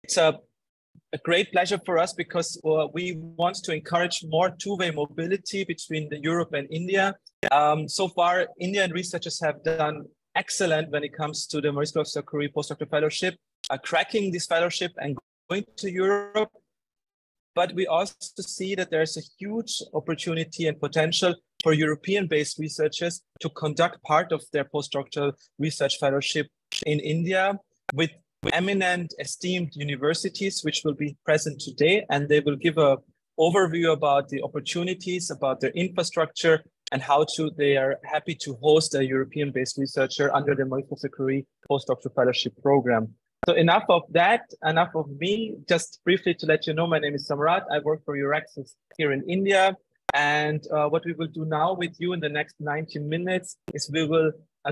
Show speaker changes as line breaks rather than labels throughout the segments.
It's a great pleasure for us because we want to encourage more two-way mobility between Europe and India. So far, Indian researchers have done excellent when it comes to the Marie Sklodowska-Curie Postdoctoral Fellowship, cracking this fellowship and going to Europe. But we also see that there's a huge opportunity and potential for European-based researchers to conduct part of their postdoctoral research fellowship in India with eminent, esteemed universities, which will be present today. And they will give an overview about the opportunities, about their infrastructure, and how they are happy to host a European-based researcher under the Marie Sklodowska-Curie Postdoctoral Fellowship Program. So enough of that, enough of me. Just briefly to let you know, my name is Samrat. I work for Euraxis here in India. And what we will do now with you in the next 90 minutes is we will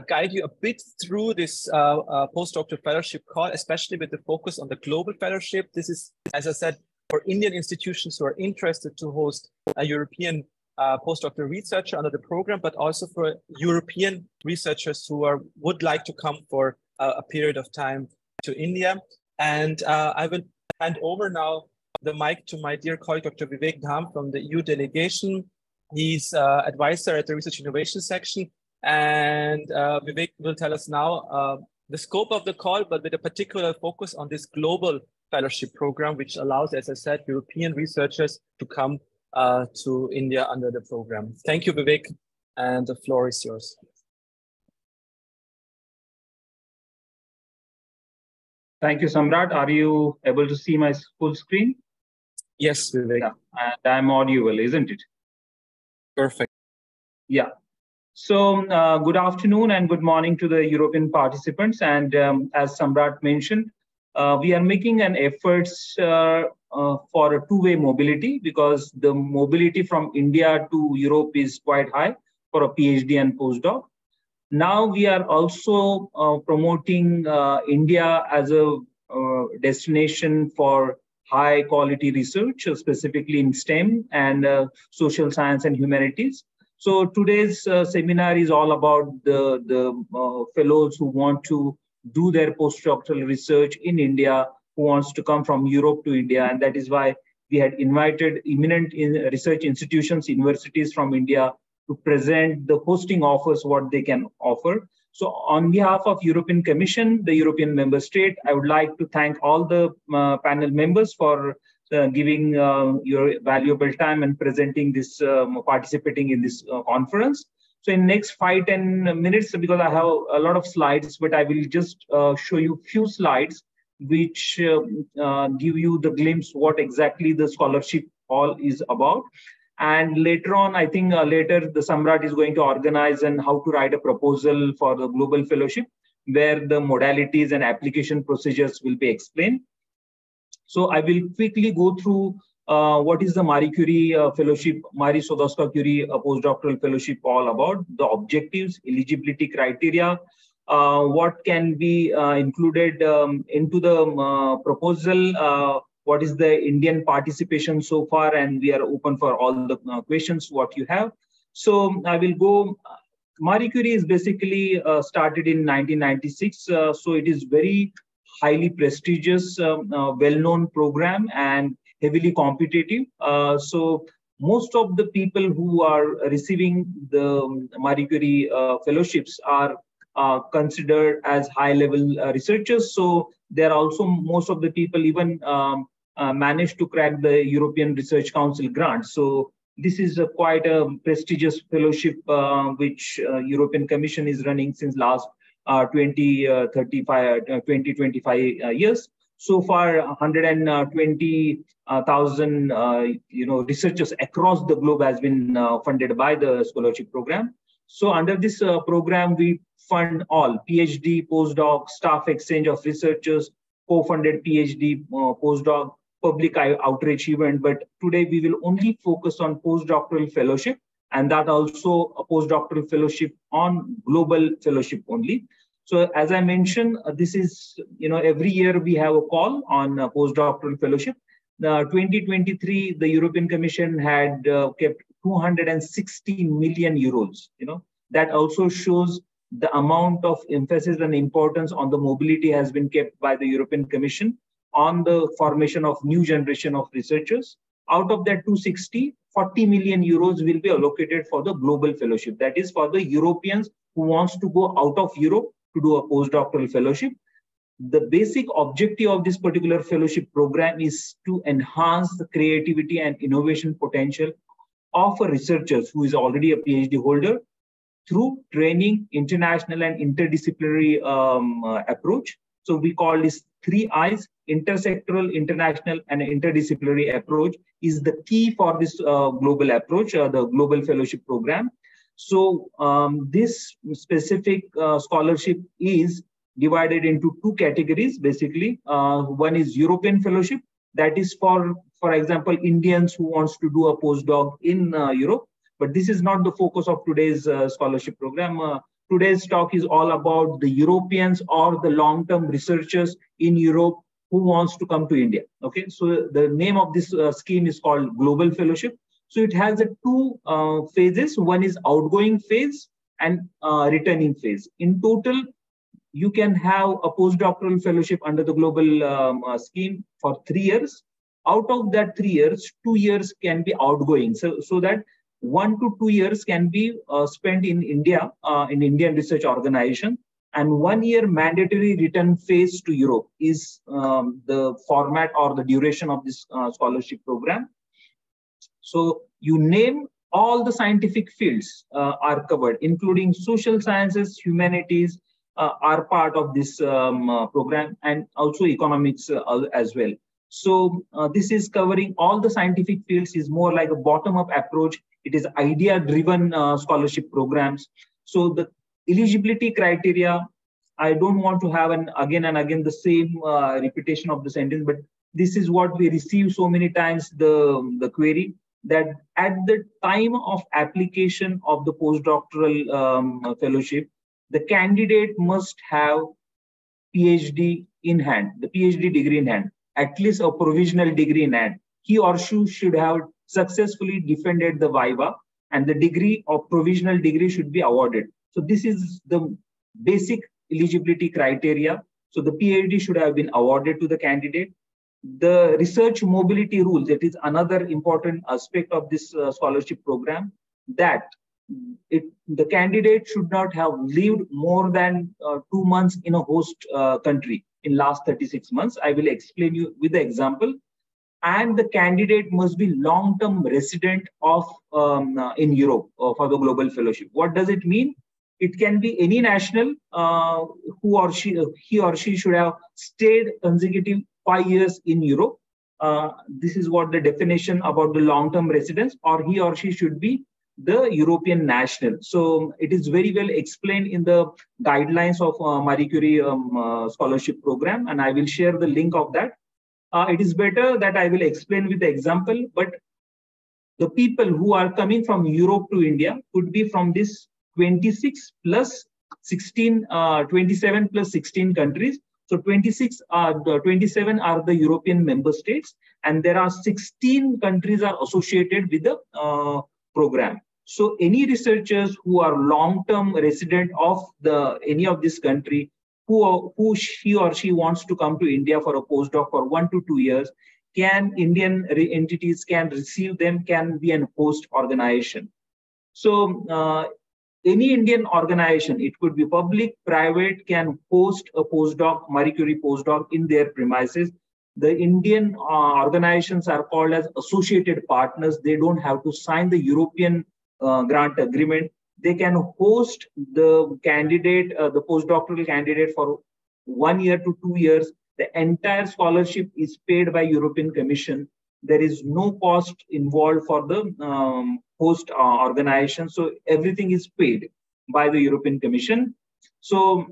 guide you a bit through this postdoctoral fellowship call, especially with the focus on the global fellowship. This is, as I said, for Indian institutions who are interested to host a European postdoctoral researcher under the program, but also for European researchers who would like to come for a period of time to India. And I will hand over now the mic to my dear colleague, Dr. Vivek Dham from the EU delegation. He's advisor at the Research Innovation section. And Vivek will tell us now the scope of the call, but with a particular focus on this global fellowship program, which allows, as I said, European researchers to come to India under the program. Thank you, Vivek, and the floor is yours.
Thank you, Samrat. Are you able to see my full screen?
Yes, Vivek.
Yeah, and I'm audible, isn't it?
Perfect.
Yeah. So good afternoon and good morning to the European participants. And as Samrat mentioned, we are making an effort for a two-way mobility because the mobility from India to Europe is quite high for a PhD and postdoc. Now we are also promoting India as a destination for high quality research, specifically in STEM and social science and humanities. So today's seminar is all about the fellows who want to do their postdoctoral research in India, who wants to come from Europe to India. And that is why we had invited eminent research institutions, universities from India to present the hosting offers, what they can offer. So on behalf of European Commission, the European member state, I would like to thank all the panel members for giving your valuable time and presenting this, participating in this conference. So in next 5-10 minutes, because I have a lot of slides, but I will just show you few slides which give you the glimpse what exactly the scholarship all is about. And later on, I think later the Samrat is going to organize and how to write a proposal for the global fellowship, where the modalities and application procedures will be explained. So I will quickly go through what is the Marie Curie fellowship, Marie Sklodowska-Curie postdoctoral fellowship all about, the objectives, eligibility criteria, what can be included into the proposal, what is the Indian participation so far, and we are open for all the questions what you have. So I will go. Marie Curie is basically started in 1996, so it is very highly prestigious, well-known program and heavily competitive. So most of the people who are receiving the Marie Curie fellowships are considered as high-level researchers. So there are also most of the people even managed to crack the European Research Council grant. So this is quite a prestigious fellowship which European Commission is running since last 20-25 years. So far, 120,000 researchers across the globe has been funded by the scholarship program. So under this program, we fund all PhD, postdoc, staff exchange of researchers, co-funded PhD, postdoc, public outreach event. But today we will only focus on postdoctoral fellowship, and that also a postdoctoral fellowship on global fellowship only. So as I mentioned, this is, every year we have a call on postdoctoral fellowship. 2023, the European Commission had kept 260 million euros. That also shows the amount of emphasis and importance on the mobility has been kept by the European Commission on the formation of new generation of researchers. Out of that 260, 40 million euros will be allocated for the global fellowship. That is for the Europeans who wants to go out of Europe to do a postdoctoral fellowship. The basic objective of this particular fellowship program is to enhance the creativity and innovation potential of a researcher who is already a PhD holder through training, international and interdisciplinary approach. So we call this 3 I's: intersectoral, international, and interdisciplinary approach is the key for this global approach, the global fellowship program. So this specific scholarship is divided into 2 categories, basically. One is European fellowship, that is for example, Indians who wants to do a postdoc in Europe. But this is not the focus of today's scholarship program. Today's talk is all about the Europeans or the long-term researchers in Europe who wants to come to India. Okay, so the name of this scheme is called Global Fellowship. So it has 2 phases. One is outgoing phase and returning phase. In total, you can have a postdoctoral fellowship under the global scheme for 3 years. Out of that 3 years, 2 years can be outgoing. So that 1 to 2 years can be spent in India, in Indian research organization, and 1 year mandatory return phase to Europe is the format or the duration of this scholarship program. So you name all the scientific fields are covered, including social sciences, humanities are part of this program, and also economics as well. So this is covering all the scientific fields, is more like a bottom-up approach. It is idea-driven scholarship programs. So the eligibility criteria, I don't want to have again and again the same repetition of the sentence, but this is what we receive so many times, the query, that at the time of application of the postdoctoral fellowship, the candidate must have PhD in hand, the PhD degree in hand, at least a provisional degree in hand. He or she should have successfully defended the viva, and the degree or provisional degree should be awarded. So this is the basic eligibility criteria. So the PhD should have been awarded to the candidate. The research mobility rule, that is another important aspect of this scholarship program, that the candidate should not have lived more than 2 months in a host country in last 36 months. I will explain you with the example. And the candidate must be long-term resident of in Europe for the global fellowship. What does it mean? It can be any national he or she should have stayed consecutive 5 years in Europe. This is what the definition about the long-term residence, or he or she should be the European national. So it is very well explained in the guidelines of Marie Curie scholarship program, and I will share the link of that. It is better that I will explain with the example, but the people who are coming from Europe to India could be from this 26 plus 16, 27 plus 16 countries. So 27 are the European member states, and there are 16 countries are associated with the program. So any researchers who are long-term resident of any of this country, who he or she wants to come to India for a postdoc for 1 to 2 years, Indian entities can receive them, can be an host organization. So any Indian organization, it could be public, private, can host a postdoc, Marie Curie postdoc in their premises. The Indian organizations are called as associated partners. They don't have to sign the European grant agreement. They can host the candidate, the postdoctoral candidate, for 1 year to 2 years. The entire scholarship is paid by European Commission. There is no cost involved for the host organization. So everything is paid by the European Commission. So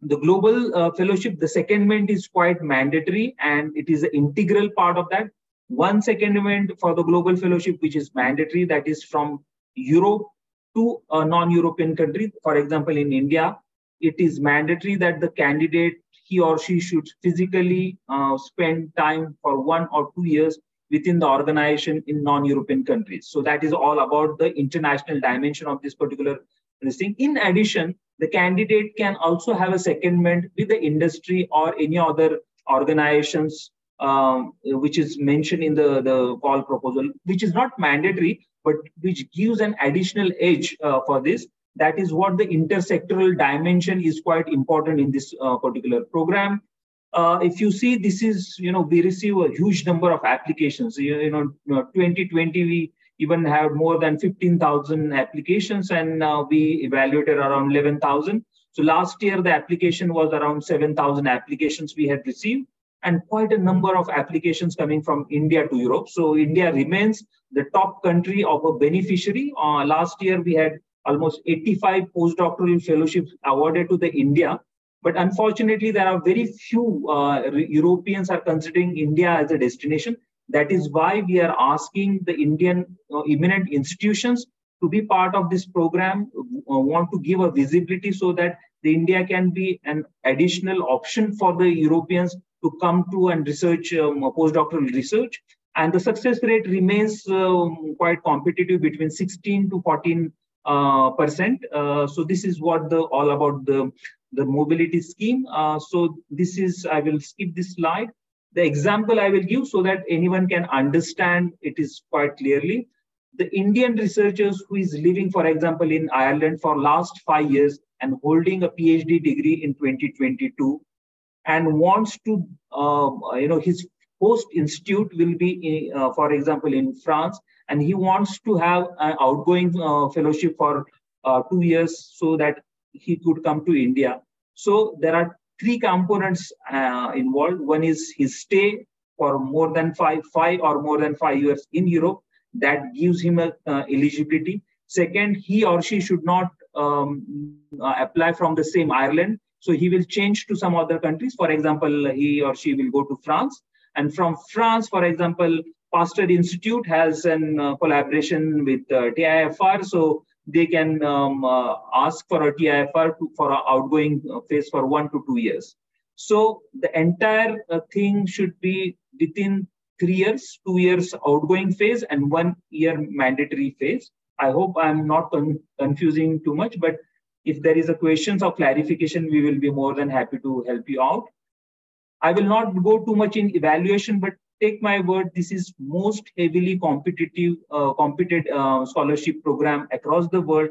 the global fellowship, the secondment is quite mandatory, and it is an integral part of that. One secondment for the global fellowship, which is mandatory, that is from Europe to a non-European country. For example, in India, it is mandatory that the candidate, he or she, should physically spend time for 1 or 2 years within the organization in non-European countries. So that is all about the international dimension of this particular thing. In addition, the candidate can also have a secondment with the industry or any other organizations, which is mentioned in the call proposal, which is not mandatory, but which gives an additional edge for this. That is what the intersectoral dimension is quite important in this particular program. If you see, this is, we receive a huge number of applications. 2020, we even have more than 15,000 applications, and we evaluated around 11,000. So last year, the application was around 7,000 applications we had received, and quite a number of applications coming from India to Europe. So India remains the top country of a beneficiary. Last year, we had almost 85 postdoctoral fellowships awarded to the India. But unfortunately, there are very few Europeans are considering India as a destination. That is why we are asking the Indian eminent institutions to be part of this program, want to give a visibility so that the India can be an additional option for the Europeans to come to and research postdoctoral research. And the success rate remains quite competitive, between 16 to 14%. So this is what all about the mobility scheme. So this is, I will skip this slide. The example I will give so that anyone can understand it is quite clearly. The Indian researchers who is living, for example, in Ireland for last 5 years and holding a PhD degree in 2022 and wants to, his post institute will be, for example, in France, and he wants to have an outgoing fellowship for 2 years so that he could come to India. So there are 3 components involved. One is his stay for more than five or more than 5 years in Europe. That gives him a eligibility. Second, he or she should not apply from the same Ireland. So he will change to some other countries. For example, he or she will go to France. And from France, for example, Pasteur Institute has a collaboration with TIFR. So they can ask for a TIFR for an outgoing phase for 1 to 2 years. So the entire thing should be within 3 years, 2 years outgoing phase and 1 year mandatory phase. I hope I'm not confusing too much, but if there is a questions or clarification, we will be more than happy to help you out. I will not go too much in evaluation, but take my word, this is most heavily competitive, scholarship program across the world.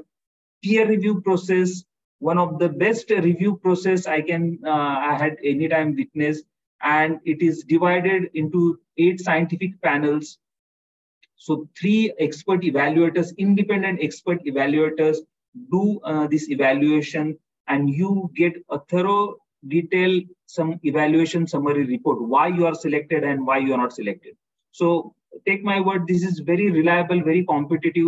Peer review process, one of the best review process I had any time witnessed, and it is divided into 8 scientific panels. So 3 expert evaluators, independent expert evaluators do this evaluation, and you get a thorough, detailed evaluation summary report, why you are selected and why you are not selected. So take my word, this is very reliable, very competitive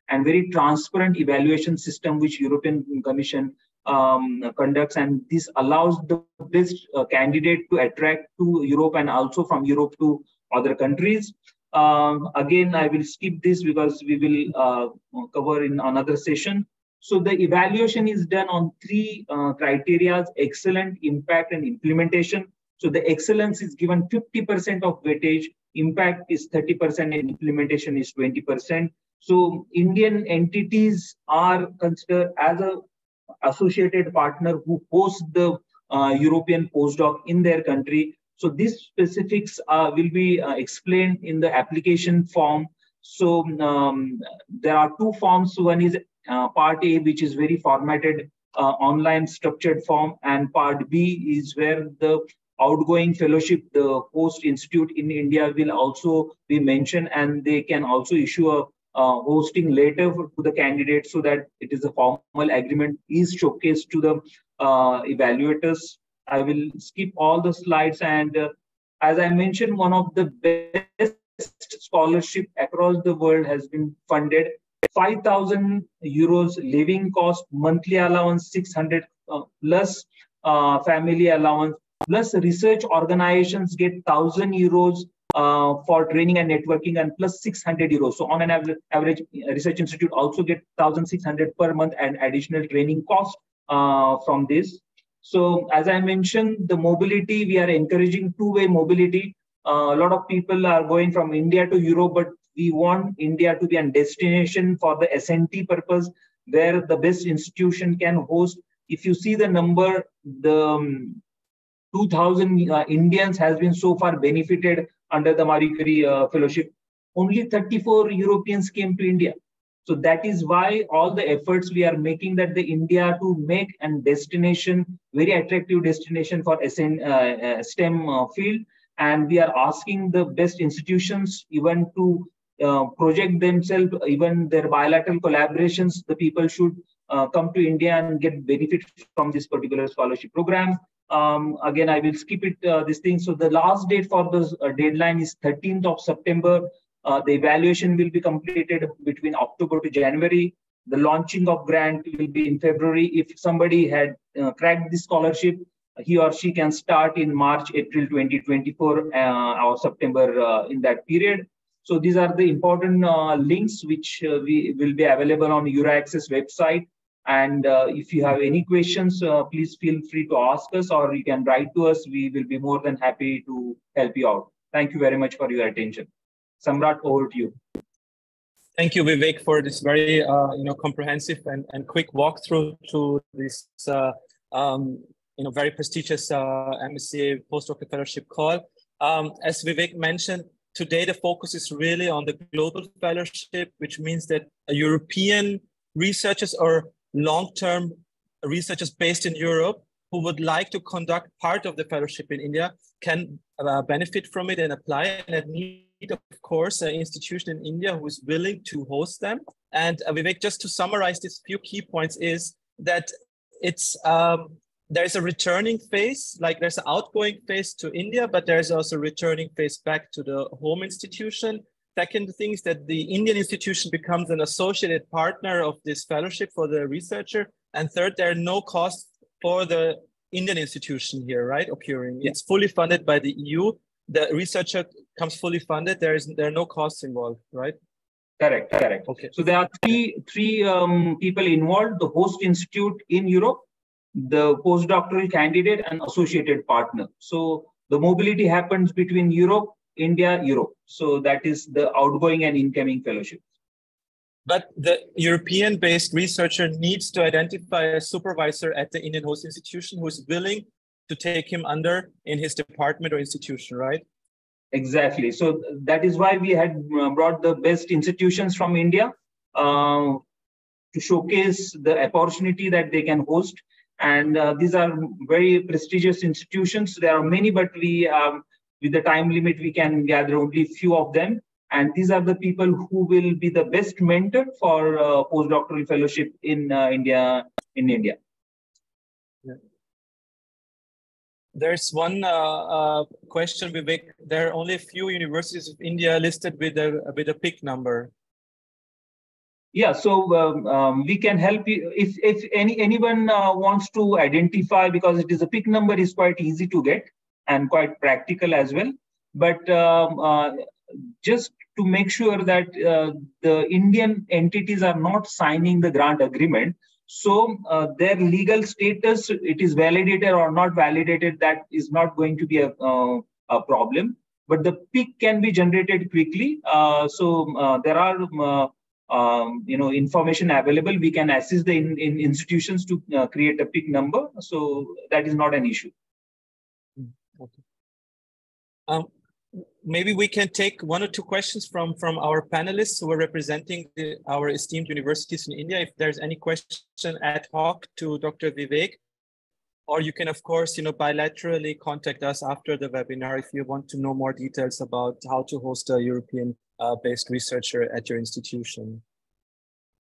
and very transparent evaluation system which European Commission conducts, and this allows the best candidate to attract to Europe and also from Europe to other countries. Again, I will skip this because we will cover in another session. So the evaluation is done on 3 criteria: excellent, impact, and implementation. So the excellence is given 50% of weightage, impact is 30%, and implementation is 20%. So Indian entities are considered as an associated partner who host the European postdoc in their country. So these specifics will be explained in the application form. So there are 2 forms. One is Part A, which is very formatted online structured form, and Part B is where the outgoing fellowship, the host institute in India will also be mentioned, and they can also issue a hosting letter to the candidate so that it is a formal agreement is showcased to the evaluators. I will skip all the slides, and as I mentioned, one of the best scholarship across the world has been funded. 5,000 euros living cost, monthly allowance 600 plus family allowance, plus research organizations get 1,000 euros for training and networking, and plus 600 euros. So on an average research institute also get 1,600 per month and additional training cost from this. So as I mentioned, the mobility, we are encouraging 2-way mobility. A lot of people are going from India to Europe, but we want India to be a destination for the SNT purpose, where the best institution can host. If you see the number, the 2,000 Indians has been so far benefited under the Marie Curie Fellowship. Only 34 Europeans came to India. So that is why all the efforts we are making that the India to make a destination, very attractive destination for STEM field. And we are asking the best institutions even to project themselves, even their bilateral collaborations, the people should come to India and get benefit from this particular scholarship program. Again, I will skip it, this thing. So the last date for the deadline is 13th of September. The evaluation will be completed between October to January. The launching of grant will be in February. If somebody had cracked this scholarship, he or she can start in March, April 2024 or September in that period. So these are the important links which we will be available on EuroAccess website. And if you have any questions, please feel free to ask us, or you can write to us. We will be more than happy to help you out. Thank you very much for your attention. Samrat, over to you.
Thank you, Vivek, for this very comprehensive and quick walkthrough to this very prestigious MSCA Postdoctoral Fellowship call. As Vivek mentioned, today the focus is really on the global fellowship, which means that European researchers or long-term researchers based in Europe who would like to conduct part of the fellowship in India can benefit from it and apply, and need, of course, an institution in India who is willing to host them. And Vivek, just to summarize these few key points, is that it's there's a returning phase, like there's an outgoing phase to India, but there's also a returning phase back to the home institution. Second thing is that the Indian institution becomes an associated partner of this fellowship for the researcher. And third, there are no costs for the Indian institution here, right, occurring. It's fully funded by the EU. The researcher comes fully funded. There are no costs involved, right?
Correct. Okay. So there are three people involved: the host institute in Europe, the postdoctoral candidate, and associated partner. So the mobility happens between Europe, India, Europe. So that is the outgoing and incoming fellowship.
But the European-based researcher needs to identify a supervisor at the Indian host institution who is willing to take him under in his department or institution, right?
Exactly. So that is why we had brought the best institutions from India to showcase the opportunity that they can host. And these are very prestigious institutions. There are many, but we, with the time limit, we can gather only a few of them. And these are the people who will be the best mentor for postdoctoral fellowship in India. Yeah.
There's one question, Vivek. There are only a few universities of India listed with a PIC number.
Yeah, so we can help you if anyone wants to identify, because it is a PIC number is quite easy to get and quite practical as well. But just to make sure that the Indian entities are not signing the grant agreement, so their legal status, it is validated or not validated, that is not going to be a problem. But the PIC can be generated quickly. So there are information available. We can assist the institutions to create a PIC number. So that is not an issue.
Okay. Maybe we can take one or two questions from our panelists who are representing our esteemed universities in India. If there's any question ad hoc to Dr. Vivek, or you can, of course, bilaterally contact us after the webinar if you want to know more details about how to host a European-based researcher at your institution.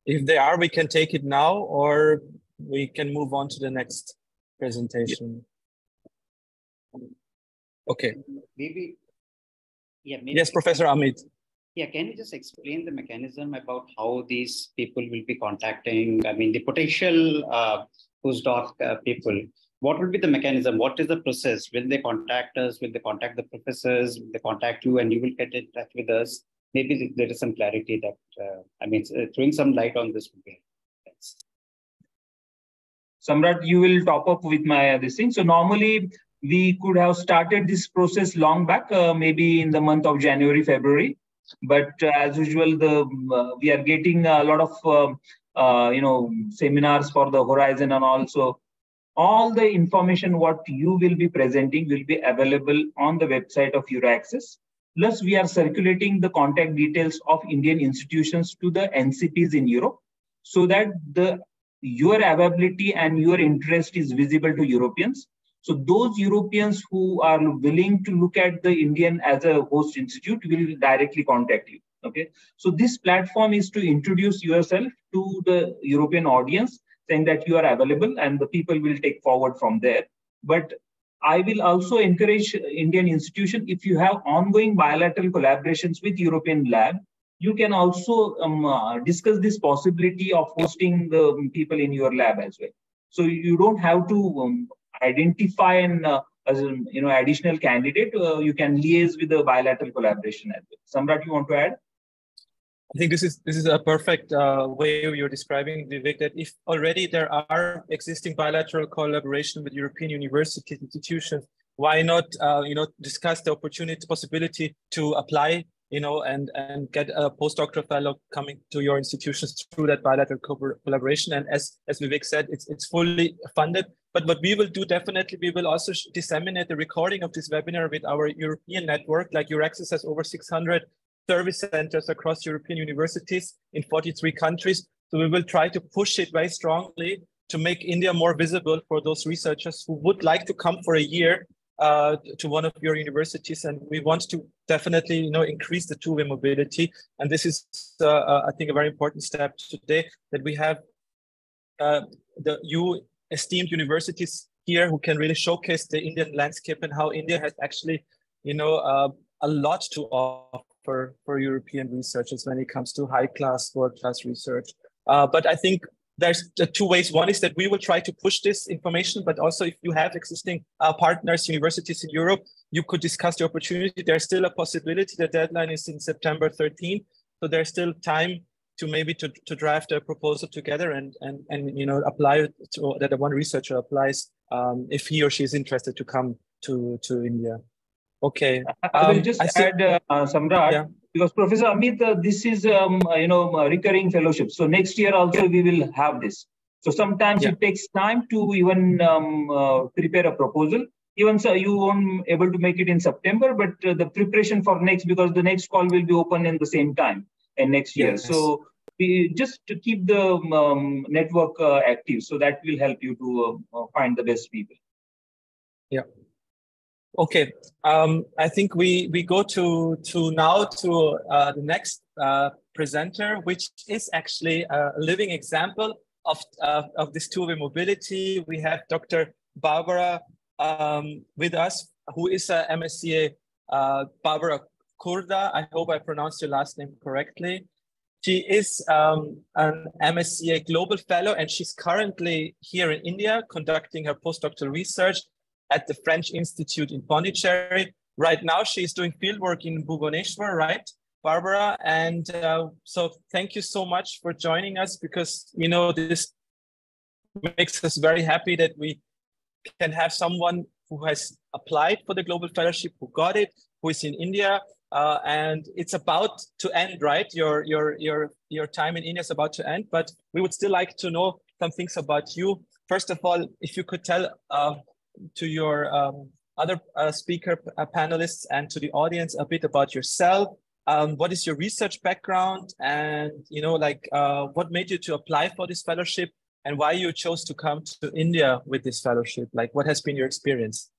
If they are, we can take it now, or we can move on to the next presentation. Okay.
Maybe.
Yes, Professor Amit.
Yeah, can you just explain the mechanism about how these people will be contacting, the potential postdoc people? What will be the mechanism? What is the process? Will they contact us? Will they contact the professors? Will they contact you and you will get in touch with us? Maybe there is some clarity that, throwing some light on this would be. Thanks.
Samrat, you will top up with my this thing. So normally, we could have started this process long back, maybe in the month of January, February. But as usual, we are getting a lot of seminars for the Horizon and also All the information what you will be presenting will be available on the website of Euraccess. Plus, we are circulating the contact details of Indian institutions to the NCPs in Europe so that your availability and your interest is visible to Europeans. So those Europeans who are willing to look at the Indian as a host institute will directly contact you. Okay. So this platform is to introduce yourself to the European audience, saying that you are available and the people will take forward from there. But I will also encourage Indian institution, if you have ongoing bilateral collaborations with European lab, you can also discuss this possibility of hosting the people in your lab as well. So you don't have to identify an as an additional candidate. You can liaise with the bilateral collaboration as well. Samrat, you want to add?
I think this is a perfect way you're describing, Vivek, that if already there are existing bilateral collaboration with European university institutions, why not discuss the possibility to apply and get a postdoctoral fellow coming to your institutions through that bilateral collaboration. And as Vivek said, it's fully funded. But what we will do, definitely, we will also disseminate the recording of this webinar with our European network. Like Euraccess has over 600 service centers across European universities in 43 countries. So we will try to push it very strongly to make India more visible for those researchers who would like to come for a year to one of your universities. And we want to definitely increase the two-way mobility. And this is, I think, a very important step today, that we have the esteemed universities here who can really showcase the Indian landscape and how India has actually, a lot to offer for European researchers when it comes to high-class, world-class research. But I think there's two ways. One is that we will try to push this information, but also if you have existing partners, universities in Europe, you could discuss the opportunity. There's still a possibility. The deadline is in September 13th. So there's still time to maybe to draft a proposal together and apply to that one researcher applies if he or she is interested to come to India. Okay.
I will just add, Samrat, because Professor Amit, this is a recurring fellowship. So next year also we will have this. So sometimes it takes time to even prepare a proposal. Even so, you won't able to make it in September, but the preparation for next, because the next call will be open in the same time and next year.
Yes.
So we just to keep the network active, so that will help you to find the best people.
Yeah. Okay. I think we go to the next presenter, which is actually a living example of this two-way mobility. We have Dr. Barbara with us, who is a MSCA Barbara Kurda. I hope I pronounced your last name correctly. She is an MSCA Global Fellow, and she's currently here in India conducting her postdoctoral research at the French Institute in Pondicherry. Right now, she's doing fieldwork in Bhubaneswar, right, Barbara? And so thank you so much for joining us, because, this makes us very happy that we can have someone who has applied for the Global Fellowship, who got it, who is in India, and it's about to end, right? Your time in India is about to end, but we would still like to know some things about you. First of all, if you could tell to your other speaker panelists and to the audience a bit about yourself. What is your research background, and what made you to apply for this fellowship, and why you chose to come to India with this fellowship? Like, what has been your experience?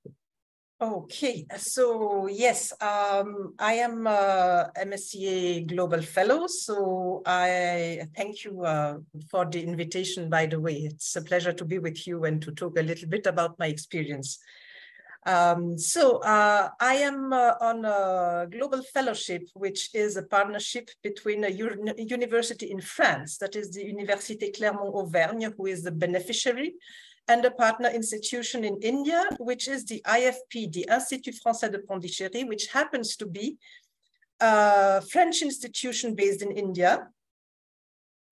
Okay, so yes, I am MSCA Global Fellow. So I thank you for the invitation, by the way. It's a pleasure to be with you and to talk a little bit about my experience. I am on a Global Fellowship, which is a partnership between a university in France, that is the Université Clermont-Auvergne, who is the beneficiary, and a partner institution in India, which is the IFP, the Institut Français de Pondichéry, which happens to be a French institution based in India,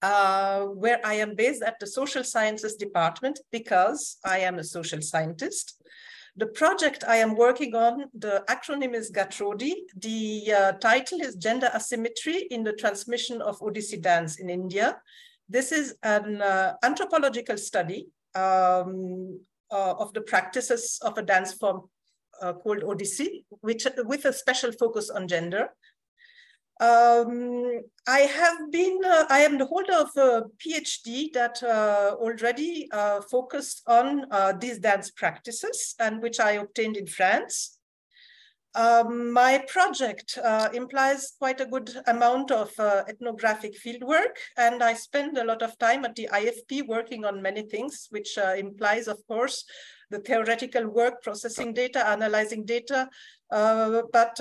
where I am based at the Social Sciences Department because I am a social scientist. The project I am working on, the acronym is GATRODI. The title is Gender Asymmetry in the Transmission of Odissi Dance in India. This is an anthropological study of the practices of a dance form called Odyssey, which with a special focus on gender. I am the holder of a PhD that already focused on these dance practices, and which I obtained in France. My project implies quite a good amount of ethnographic fieldwork, and I spend a lot of time at the IFP working on many things, which implies, of course, the theoretical work, processing data, analyzing data, but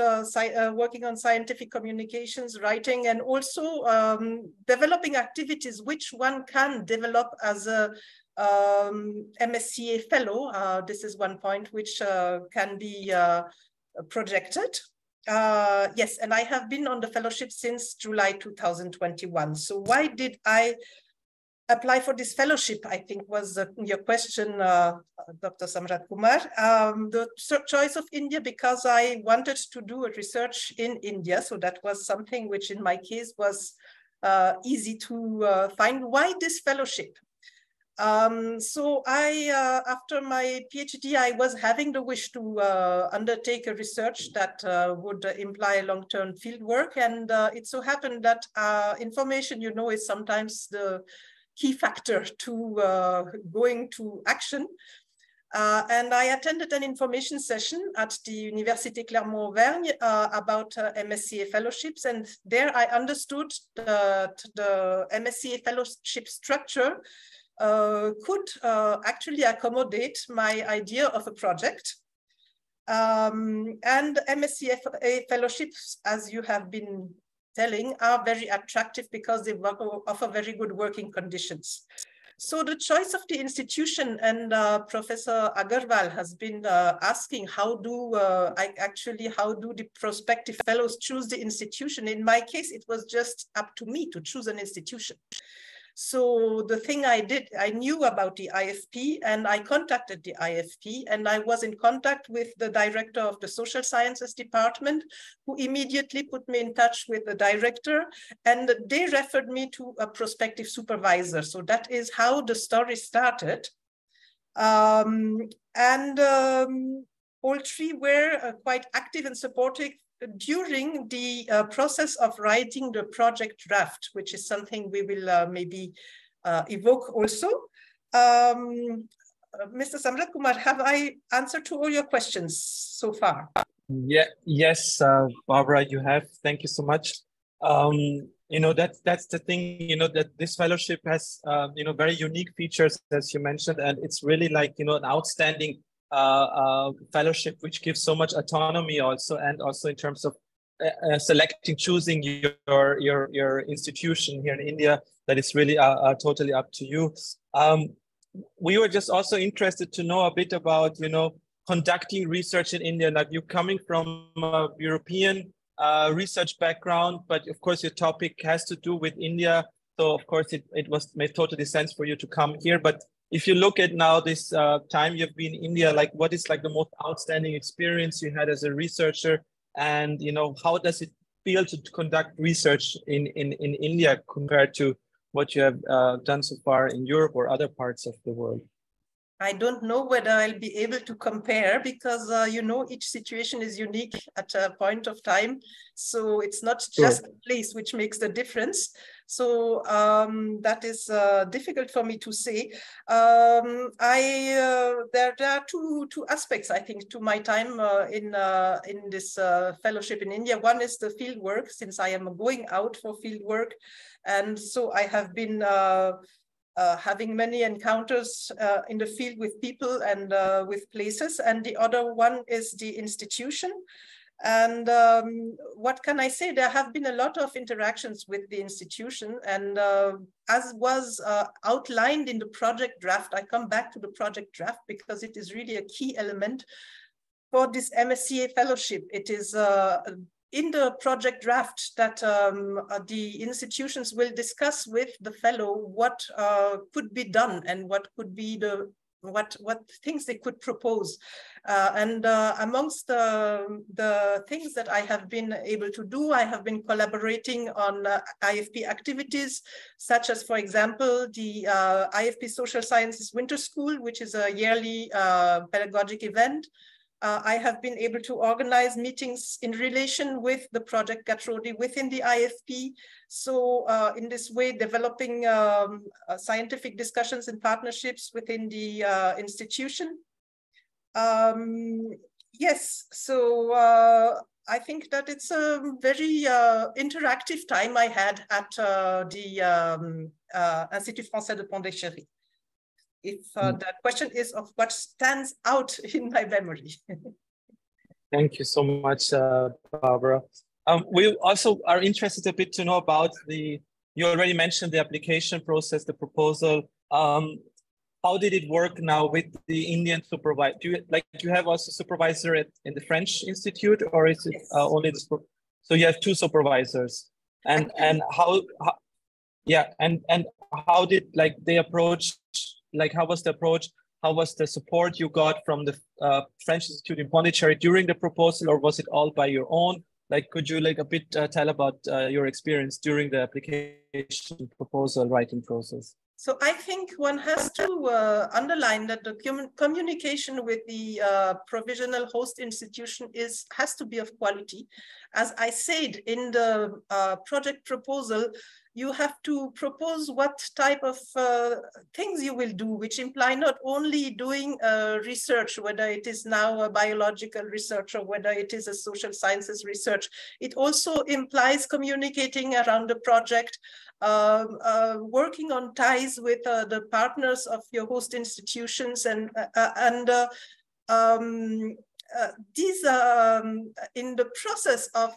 working on scientific communications, writing, and also developing activities which one can develop as a MSCA Fellow. This is one point which can be projected. Yes, and I have been on the fellowship since July 2021. So why did I apply for this fellowship, I think was your question, Dr. Samrat Kumar. The choice of India, because I wanted to do a research in India. So that was something which in my case was easy to find. Why this fellowship? So after my PhD, I was having the wish to undertake a research that would imply long-term field work. And it so happened that information, you know, is sometimes the key factor to going to action. And I attended an information session at the Université Clermont-Auvergne about MSCA fellowships. And there I understood that the MSCA fellowship structure could actually accommodate my idea of a project. And MSCA fellowships, as you have been telling, are very attractive because they offer very good working conditions. So the choice of the institution, and Professor Agarwal has been asking how do the prospective fellows choose the institution? In my case, it was just up to me to choose an institution. So the thing I did, I knew about the IFP and I contacted the IFP, and I was in contact with the director of the social sciences department, who immediately put me in touch with the director, and they referred me to a prospective supervisor. So that is how the story started. All three were quite active and supportive during the process of writing the project draft, which is something we will maybe evoke also. Mr. Samrat Kumar, have I answered to all your questions so far?
Yeah, yes, Barbara, you have. Thank you so much. You know, that's the thing, you know, that this fellowship has, you know, very unique features, as you mentioned, and it's really like, you know, an outstanding fellowship, which gives so much autonomy also, and also in terms of choosing your institution here in India, that is really totally up to you. We were just also interested to know a bit about, you know, conducting research in India. Like, you're coming from a European research background, but of course your topic has to do with India. So of course it made totally sense for you to come here. But if you look at now this time you've been in India, like, what is like the most outstanding experience you had as a researcher? And, you know, how does it feel to conduct research in India compared to what you have done so far in Europe or other parts of the world?
I don't know whether I'll be able to compare, because, you know, each situation is unique at a point of time. So it's not just the place which makes the difference. So that is difficult for me to say. There are two aspects, I think, to my time in this fellowship in India. One is the field work, since I am going out for field work. And so I have been having many encounters in the field with people and with places. And the other one is the institution. And what can I say? There have been a lot of interactions with the institution, and as was outlined in the project draft, I come back to the project draft because it is really a key element for this MSCA fellowship. It is in the project draft that the institutions will discuss with the fellow what could be done and what could be the what things they could propose. Amongst the things that I have been able to do, I have been collaborating on IFP activities, such as, for example, the IFP Social Sciences Winter School, which is a yearly pedagogic event. I have been able to organize meetings in relation with the Project Gatrodi within the IFP. So in this way, developing scientific discussions and partnerships within the institution. Yes, so I think that it's a very interactive time I had at the Institut Français de Pondichéry. If the question is of what stands out in my memory.
Thank you so much, Barbara. We also are interested a bit to know about you already mentioned the application process, the proposal. How did it work now with the Indian supervisor? Do you have also a supervisor in the French Institute, or is it only the, so you have two supervisors? And how did they approach? How was the approach? How was the support you got from the French Institute in Pondicherry during the proposal, or was it all by your own? Could you a bit tell about your experience during the application proposal writing process?
So I think one has to underline that the communication with the provisional host institution has to be of quality. As I said in the project proposal, you have to propose what type of things you will do, which imply not only doing research, whether it is now a biological research or whether it is a social sciences research. It also implies communicating around the project, working on ties with the partners of your host institutions, and these in the process of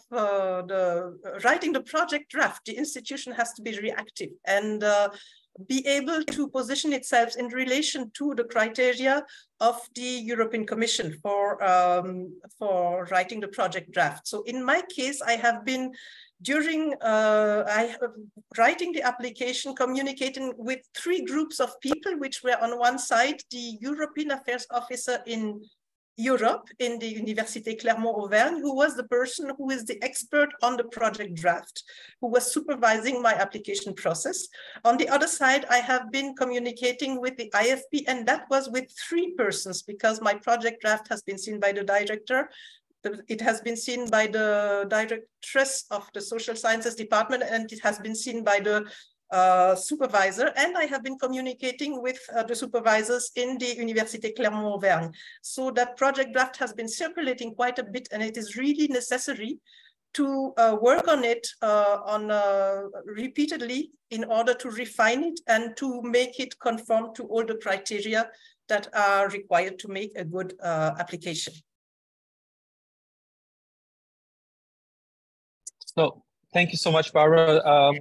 writing the project draft, the institution has to be reactive and be able to position itself in relation to the criteria of the European Commission for writing the project draft. So in my case, I have been during writing the application, communicating with three groups of people, which were on one side, the European Affairs Officer in Europe in the Université Clermont-Auvergne, who was the person who is the expert on the project draft, who was supervising my application process. On the other side, I have been communicating with the IFP, and that was with three persons, because my project draft has been seen by the director, it has been seen by the directress of the social sciences department, and it has been seen by the supervisor, and I have been communicating with the supervisors in the Université Clermont-Auvergne. So that project draft has been circulating quite a bit, and it is really necessary to work on it repeatedly in order to refine it and to make it conform to all the criteria that are required to make a good application.
So thank you so much, Barbara.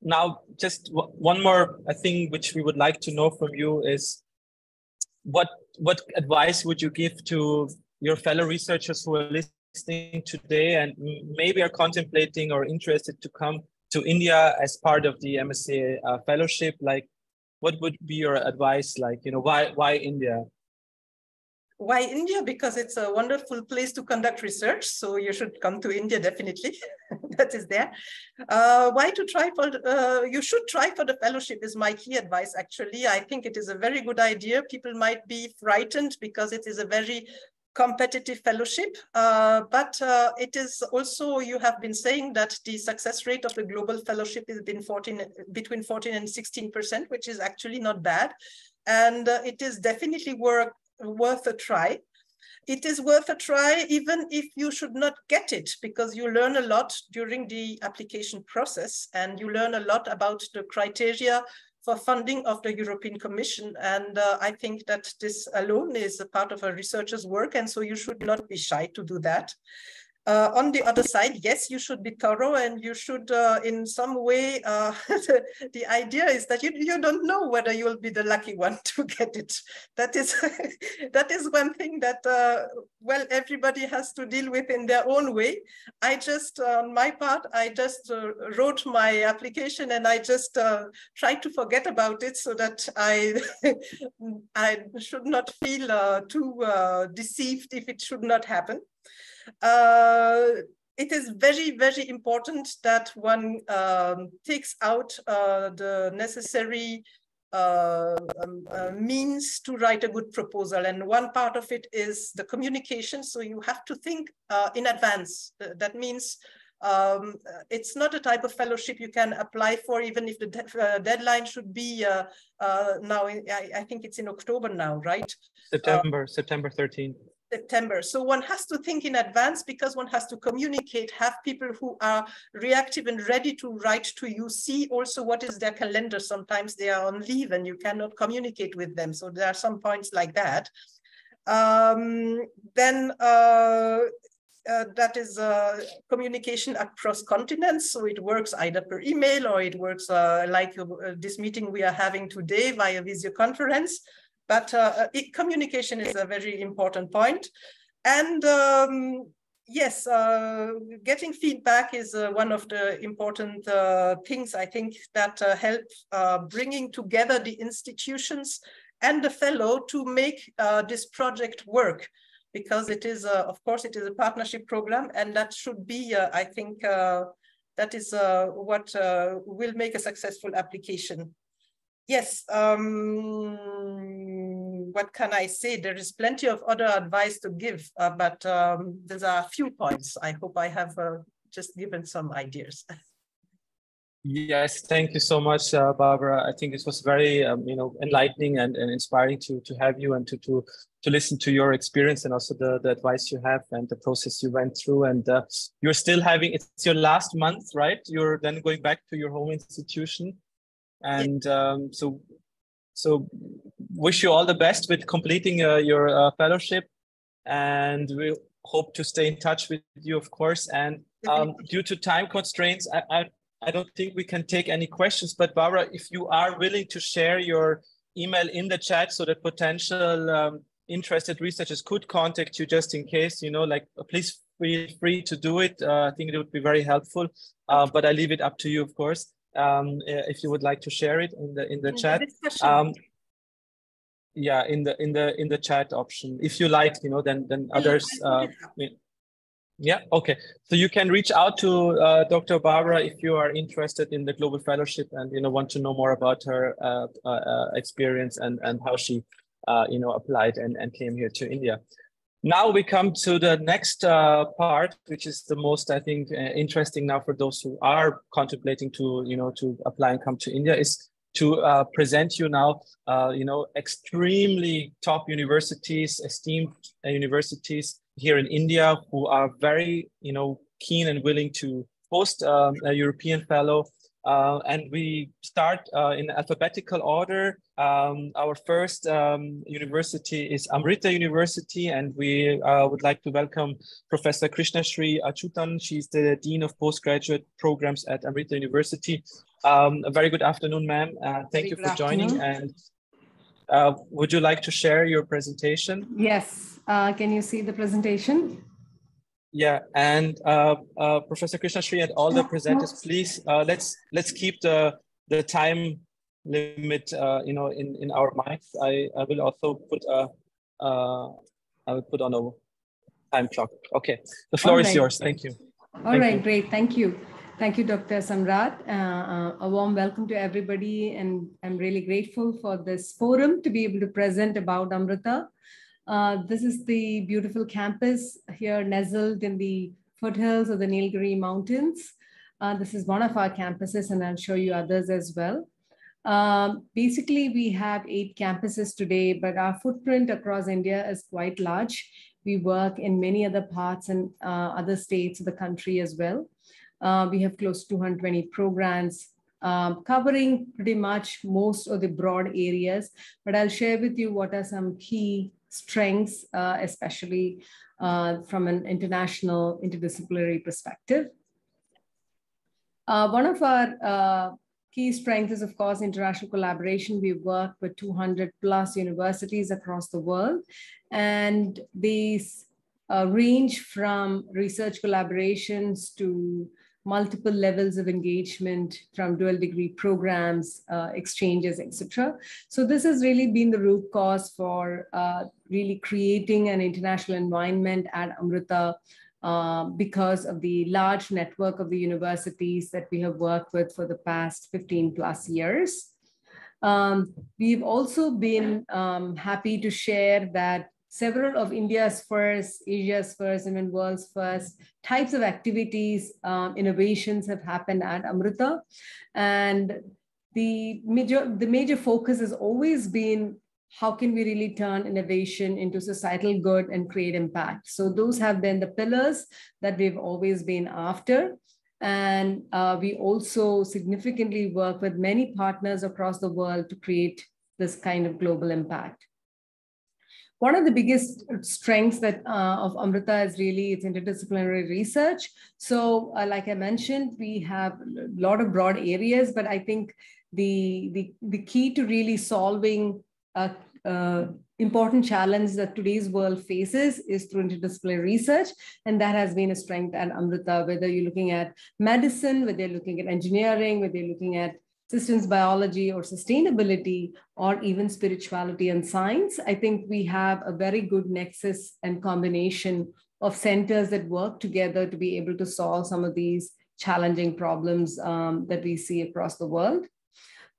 Now, just one more thing which we would like to know from you is what advice would you give to your fellow researchers who are listening today and maybe are contemplating or interested to come to India as part of the MSCA fellowship? What would be your advice? Why India?
Why India? Because it's a wonderful place to conduct research. So you should come to India, definitely. That is there. Why to try for, you should try for the fellowship is my key advice, actually. I think it is a very good idea. People might be frightened because it is a very competitive fellowship, but it is also, you have been saying that the success rate of the global fellowship has been between 14 and 16%, which is actually not bad. And it is definitely worth a try. It is worth a try even if you should not get it, because you learn a lot during the application process and you learn a lot about the criteria for funding of the European Commission. And I think that this alone is a part of a researcher's work, and so you should not be shy to do that. On the other side, yes, you should be thorough, and you should, in some way, the idea is that you don't know whether you'll be the lucky one to get it. That is, that is one thing that, well, everybody has to deal with in their own way. I just, on my part, I just wrote my application, and I just tried to forget about it so that I should not feel too deceived if it should not happen. It is very, very important that one takes out the necessary means to write a good proposal. And one part of it is the communication. So you have to think in advance. That means it's not a type of fellowship you can apply for, even if the deadline should be now, I think it's in October now, right?
September 13th.
September. So one has to think in advance, because one has to communicate, have people who are reactive and ready to write to you, see also what is their calendar. Sometimes they are on leave and you cannot communicate with them. So there are some points like that. That is communication across continents. So it works either per email, or it works like this meeting we are having today via video conference. But communication is a very important point. And yes, getting feedback is one of the important things, I think, that help bringing together the institutions and the fellow to make this project work. Because it is, of course, it is a partnership program, and that should be, I think, that is what will make a successful application. Yes, what can I say? There is plenty of other advice to give, but there are a few points. I hope I have just given some ideas.
Yes, thank you so much, Barbara. I think this was very, enlightening and inspiring to have you and to listen to your experience, and also the advice you have and the process you went through. And you're still having, it's your last month, right? You're then going back to your home institution. And so wish you all the best with completing your fellowship, and we hope to stay in touch with you, of course. And due to time constraints, I don't think we can take any questions, but Barbara, if you are willing to share your email in the chat so that potential interested researchers could contact you just in case, please feel free to do it. I think it would be very helpful, but I leave it up to you, of course. If you would like to share it in the chat, yeah, in the chat option, if you like, then others. Yeah, okay. So you can reach out to Dr. Barbara if you are interested in the Global Fellowship and want to know more about her experience and how she applied and came here to India. Now we come to the next part, which is the most, I think, interesting now for those who are contemplating to, to apply and come to India, is to present you now, extremely top universities, esteemed universities here in India who are very, keen and willing to host a European fellow. And we start in alphabetical order. Our first university is Amrita University, and we would like to welcome Professor Krishnashree Achyutan. She's the Dean of Postgraduate Programs at Amrita University. A very good afternoon, ma'am. Thank you for joining. And would you like to share your presentation?
Yes. Can you see the presentation?
Yeah, and Professor Krishnashree and all the presenters, please let's keep the time limit in our minds. I will also put I will put on a time clock. Okay, the floor is yours. Thank you.
All right, great. Thank you. Thank you, Dr. Samrat. A warm welcome to everybody, and I'm really grateful for this forum to be able to present about Amrita. This is the beautiful campus here nestled in the foothills of the Nilgiri Mountains. This is one of our campuses, and I'll show you others as well. Basically, we have 8 campuses today, but our footprint across India is quite large. We work in many other parts and other states of the country as well. We have close to 220 programs covering pretty much most of the broad areas, but I'll share with you what are some key strengths, especially from an international interdisciplinary perspective. One of our key strengths is, of course, international collaboration. We work with 200 plus universities across the world, and these range from research collaborations to multiple levels of engagement, from dual degree programs, exchanges, etc. So this has really been the root cause for really creating an international environment at Amrita, because of the large network of the universities that we have worked with for the past 15 plus years. We've also been happy to share that several of India's first, Asia's first, and even world's first types of activities, innovations have happened at Amrita. And the major focus has always been, how can we really turn innovation into societal good and create impact? So those have been the pillars that we've always been after. And we also significantly work with many partners across the world to create this kind of global impact. One of the biggest strengths that of Amrita is really its interdisciplinary research. So like I mentioned, we have a lot of broad areas, but I think the key to really solving important challenge that today's world faces is through interdisciplinary research. And that has been a strength at Amrita, whether you're looking at medicine, whether you're looking at engineering, whether you're looking at systems biology or sustainability, or even spirituality and science. I think we have a very good nexus and combination of centers that work together to be able to solve some of these challenging problems that we see across the world.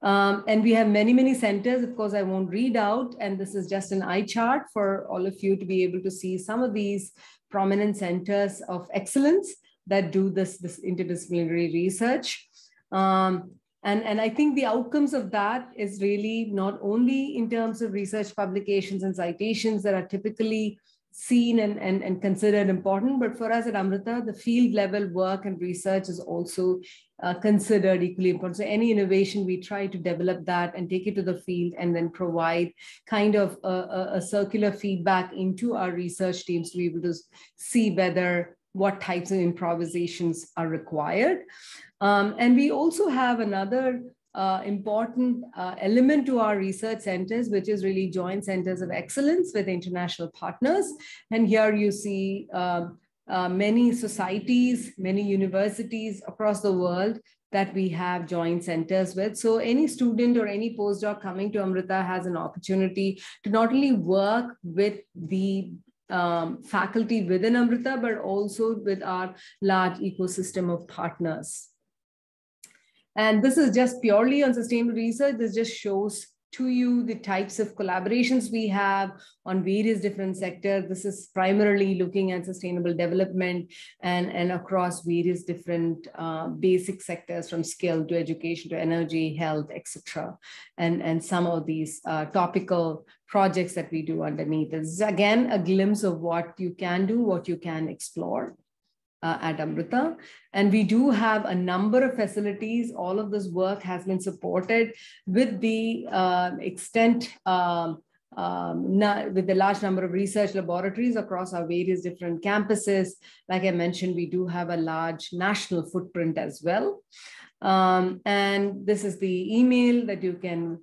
And we have many, many centers. Of course, I won't read out, and this is just an eye chart for all of you to be able to see some of these prominent centers of excellence that do this interdisciplinary research. And I think the outcomes of that is really not only in terms of research publications and citations that are typically seen and considered important, but for us at Amrita, the field level work and research is also considered equally important. So any innovation, we try to develop that and take it to the field and then provide kind of a circular feedback into our research teams to be able to see what types of improvisations are required. And we also have another important element to our research centers, which is really joint centers of excellence with international partners. And here you see many societies, many universities across the world that we have joint centers with. So any student or any postdoc coming to Amrita has an opportunity to not only work with the faculty within Amrita, but also with our large ecosystem of partners. And this is just purely on sustainable research. This just shows to you the types of collaborations we have on various different sectors. This is primarily looking at sustainable development and across various different basic sectors, from skill to education to energy, health, etc. And some of these topical projects that we do underneath. This is again a glimpse of what you can do, what you can explore at Amrita. And we do have a number of facilities. All of this work has been supported with the extent, with the large number of research laboratories across our various different campuses. Like I mentioned, we do have a large national footprint as well. And this is the email that you can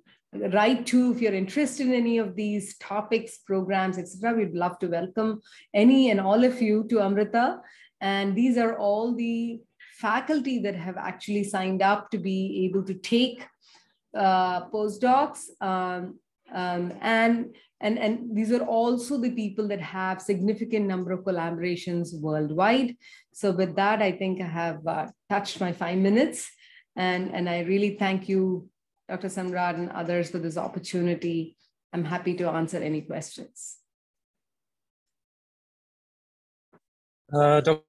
write to if you're interested in any of these topics, programs, etc. We'd love to welcome any and all of you to Amrita. And these are all the faculty that have actually signed up to be able to take postdocs. And these are also the people that have significant number of collaborations worldwide. So with that, I think I have touched my 5 minutes. And I really thank you, Dr. Samrat and others, for this opportunity. I'm happy to answer any questions.
Dr.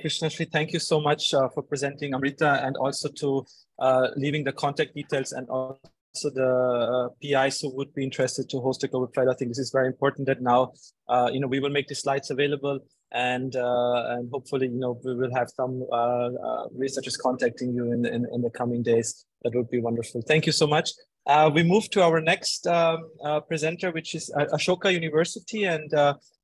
Krishnashree, thank you so much for presenting Amrita, and also to leaving the contact details and also the PIs who would be interested to host a global fellow. I think this is very important that now, we will make the slides available, and hopefully, we will have some researchers contacting you in the coming days. That would be wonderful. Thank you so much. We move to our next presenter, which is Ashoka University, and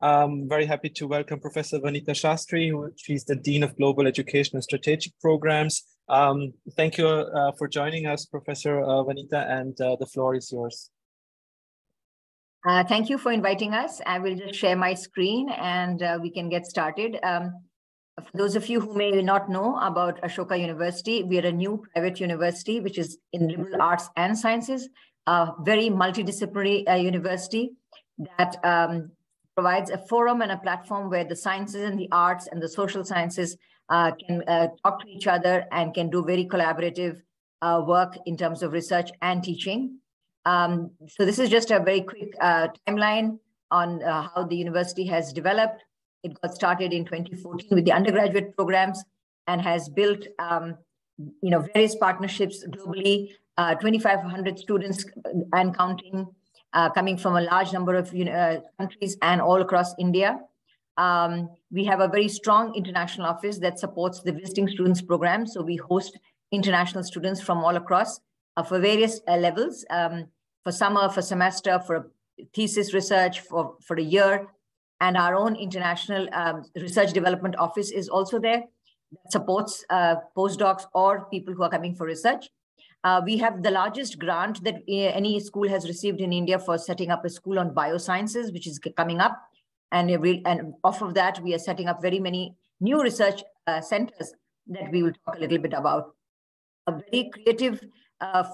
I'm very happy to welcome Professor Vanita Shastri, she's the Dean of Global Education and Strategic Programs. Thank you for joining us, Professor Vanita, and the floor is yours.
Thank you for inviting us. I will just share my screen and we can get started. For those of you who may not know about Ashoka University, we are a new private university, which is in liberal arts and sciences, a very multidisciplinary university that provides a forum and a platform where the sciences and the arts and the social sciences can talk to each other and can do very collaborative work in terms of research and teaching. So this is just a very quick timeline on how the university has developed. It got started in 2014 with the undergraduate programs and has built various partnerships globally, 2,500 students and counting, coming from a large number of countries and all across India. We have a very strong international office that supports the visiting students program. So we host international students from all across for various levels, for summer, for semester, for thesis research, for a year. And our own international research development office is also there that supports postdocs or people who are coming for research. We have the largest grant that any school has received in India for setting up a school on biosciences, which is coming up. And off of that, we are setting up very many new research centers that we will talk a little bit about. A very creative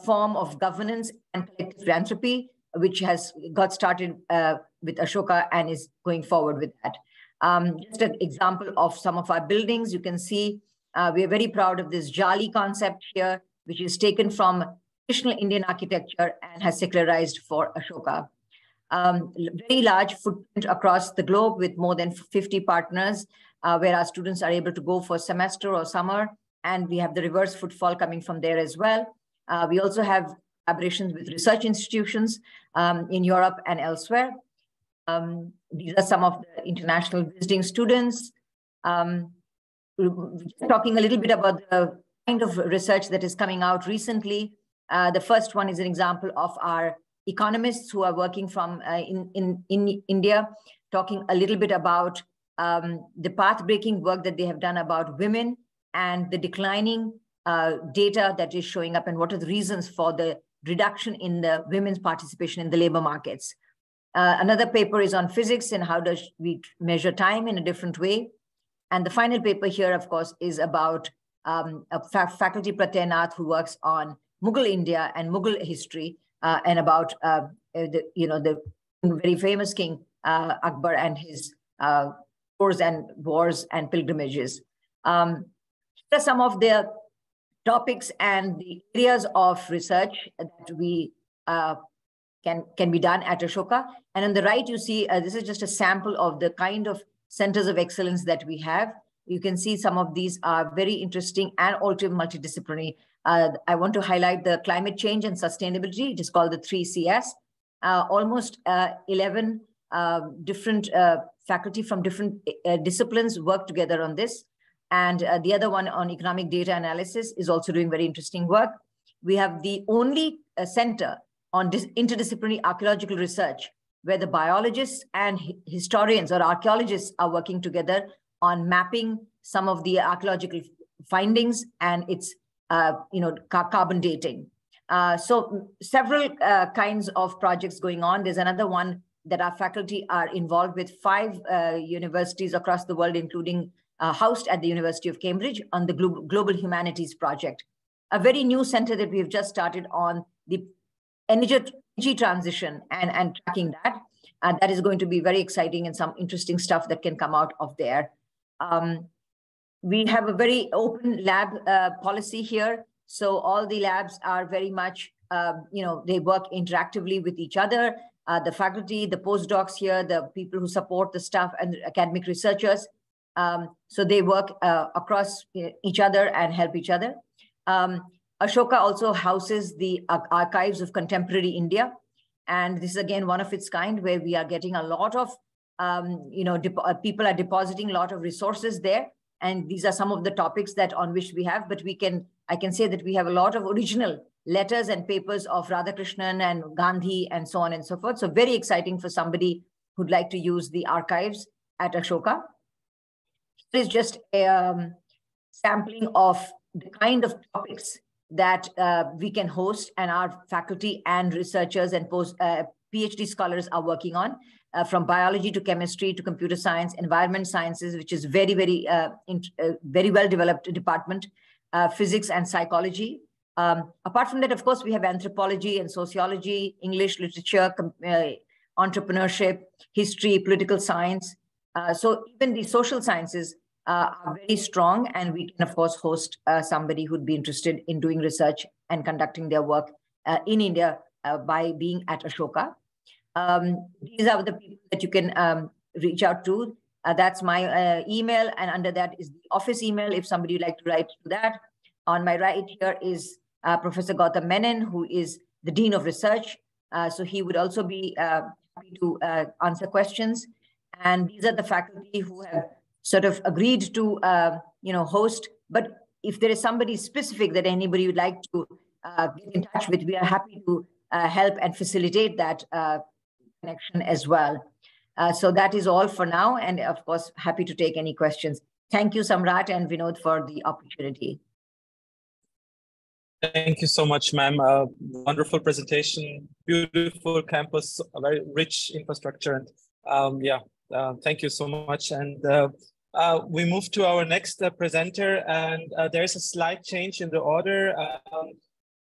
form of governance and collective philanthropy, which has got started with Ashoka and is going forward with that. Just an example of some of our buildings, you can see we are very proud of this Jali concept here, which is taken from traditional Indian architecture and has secularized for Ashoka. Very large footprint across the globe with more than 50 partners, where our students are able to go for semester or summer, and we have the reverse footfall coming from there as well. We also have collaborations with research institutions in Europe and elsewhere. These are some of the international visiting students. Talking a little bit about the kind of research that is coming out recently. The first one is an example of our economists who are working from in India, talking a little bit about the path-breaking work that they have done about women and the declining data that is showing up and what are the reasons for the reduction in the women's participation in the labor markets. Another paper is on physics and how does we measure time in a different way. And the final paper here, of course, is about a faculty Pratya Nath who works on Mughal India and Mughal history and about the very famous king Akbar and his wars and pilgrimages. Here are some of the topics and the areas of research that we can be done at Ashoka. And on the right, you see, this is just a sample of the kind of centers of excellence that we have. You can see some of these are very interesting and also multidisciplinary. I want to highlight the climate change and sustainability. It is called the 3CS. Almost 11 different faculty from different disciplines work together on this. And the other one on economic data analysis is also doing very interesting work. We have the only center on interdisciplinary archaeological research, where the biologists and historians or archaeologists are working together on mapping some of the archaeological findings and its carbon dating. So several kinds of projects going on. There's another one that our faculty are involved with 5 universities across the world, including housed at the University of Cambridge on the Global Humanities Project. A very new center that we have just started on the energy transition and tracking that. That is going to be very exciting and some interesting stuff that can come out of there. We have a very open lab policy here. So all the labs are very much, they work interactively with each other. The faculty, the postdocs here, the people who support the staff and the academic researchers. So they work across each other and help each other. Ashoka also houses the archives of contemporary India. And this is again one of its kind where we are getting a lot of, people are depositing a lot of resources there. And these are some of the topics that on which we have, but I can say that we have a lot of original letters and papers of Radhakrishnan and Gandhi and so on and so forth. So very exciting for somebody who'd like to use the archives at Ashoka. Here is just a sampling of the kind of topics that we can host and our faculty and researchers and PhD scholars are working on, from biology to chemistry to computer science, environment sciences, which is very, very, very well developed department, physics and psychology. Apart from that, of course, we have anthropology and sociology, English literature, entrepreneurship, history, political science. So even the social sciences are very strong, and we can, of course, host somebody who'd be interested in doing research and conducting their work in India by being at Ashoka. These are the people that you can reach out to. That's my email, and under that is the office email if somebody would like to write to that. On my right here is Professor Gautam Menon, who is the Dean of Research. So he would also be happy to answer questions. And these are the faculty who have sort of agreed to host. But if there is somebody specific that anybody would like to get in touch with, we are happy to help and facilitate that connection as well. So that is all for now. And of course, happy to take any questions. Thank you, Samrat and Vinod, for the opportunity.
Thank you so much, ma'am. Wonderful presentation, beautiful campus, a very rich infrastructure. And thank you so much. And we move to our next presenter, and there's a slight change in the order.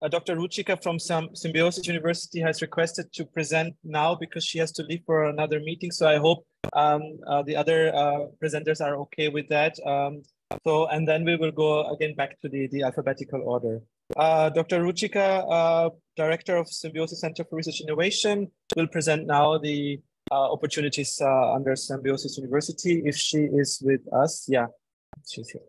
Dr. Ruchika from Symbiosis University has requested to present now because she has to leave for another meeting. So I hope the other presenters are okay with that. And then we will go again back to the alphabetical order. Dr. Ruchika, Director of Symbiosis Center for Research Innovation, will present now the opportunities under Symbiosis University. If she is with us, yeah, she's here.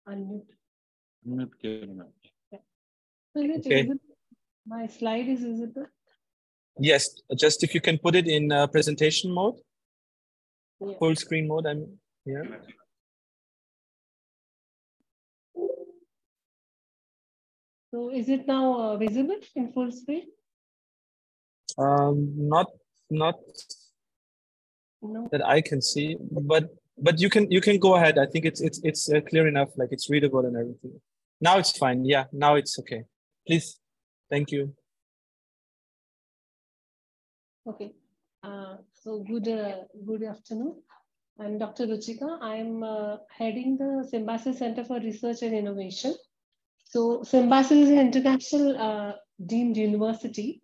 Unmute.
Okay.
Okay. My slide is visible?
Yes, just if you can put it in presentation mode, yeah. Full screen mode, I'm here.
So is it now visible in full screen?
Not no. That I can see, but you can go ahead. I think it's clear enough, like it's readable and everything. Now it's fine. Yeah, now it's okay. Please, thank you.
Okay. So good afternoon. I'm Dr. Ruchika. I'm heading the Symbiosis Center for Research and Innovation. So Symbiosis is an international deemed university,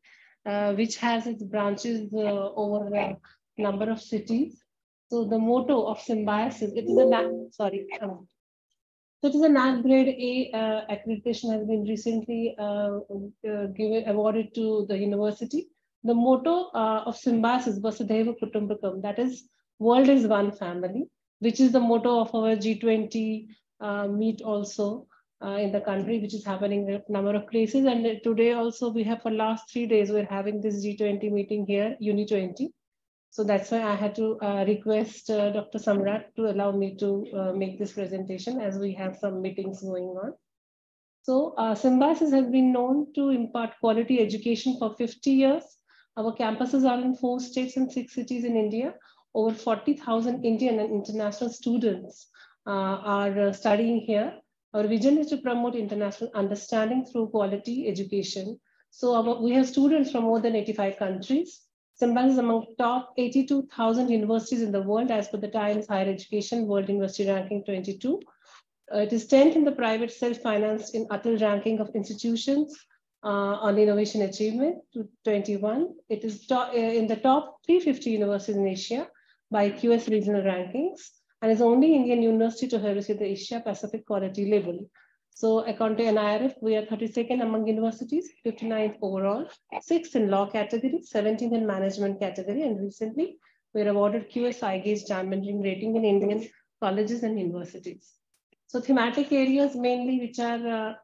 which has its branches over a number of cities. So the motto of Symbiosis, it is a NAAC grade A accreditation has been recently awarded to the university. The motto of Symbiosis, Vasudhaiva Kutumbakam, that is, world is one family, which is the motto of our G20 meet also in the country, which is happening in a number of places. And today also we have, for last 3 days, we're having this G20 meeting here, Uni 20. So that's why I had to request Dr. Samrat to allow me to make this presentation, as we have some meetings going on. So Symbiosis has been known to impart quality education for 50 years. Our campuses are in 4 states and 6 cities in India. Over 40,000 Indian and international students are studying here. Our vision is to promote international understanding through quality education. So we have students from more than 85 countries. Symbiosis is among top 82,000 universities in the world as per the Times Higher Education World University Ranking 22. It is 10th in the private self-financed in Atal ranking of institutions on innovation achievement to 21. It is in the top 350 universities in Asia by QS regional rankings, and is only Indian university to have received the Asia Pacific quality label. So according to NIRF, we are 32nd among universities, 59th overall, 6th in law category, 17th in management category, and recently we were awarded QS iGauge Diamond Ring rating in Indian colleges and universities. So thematic areas mainly, which are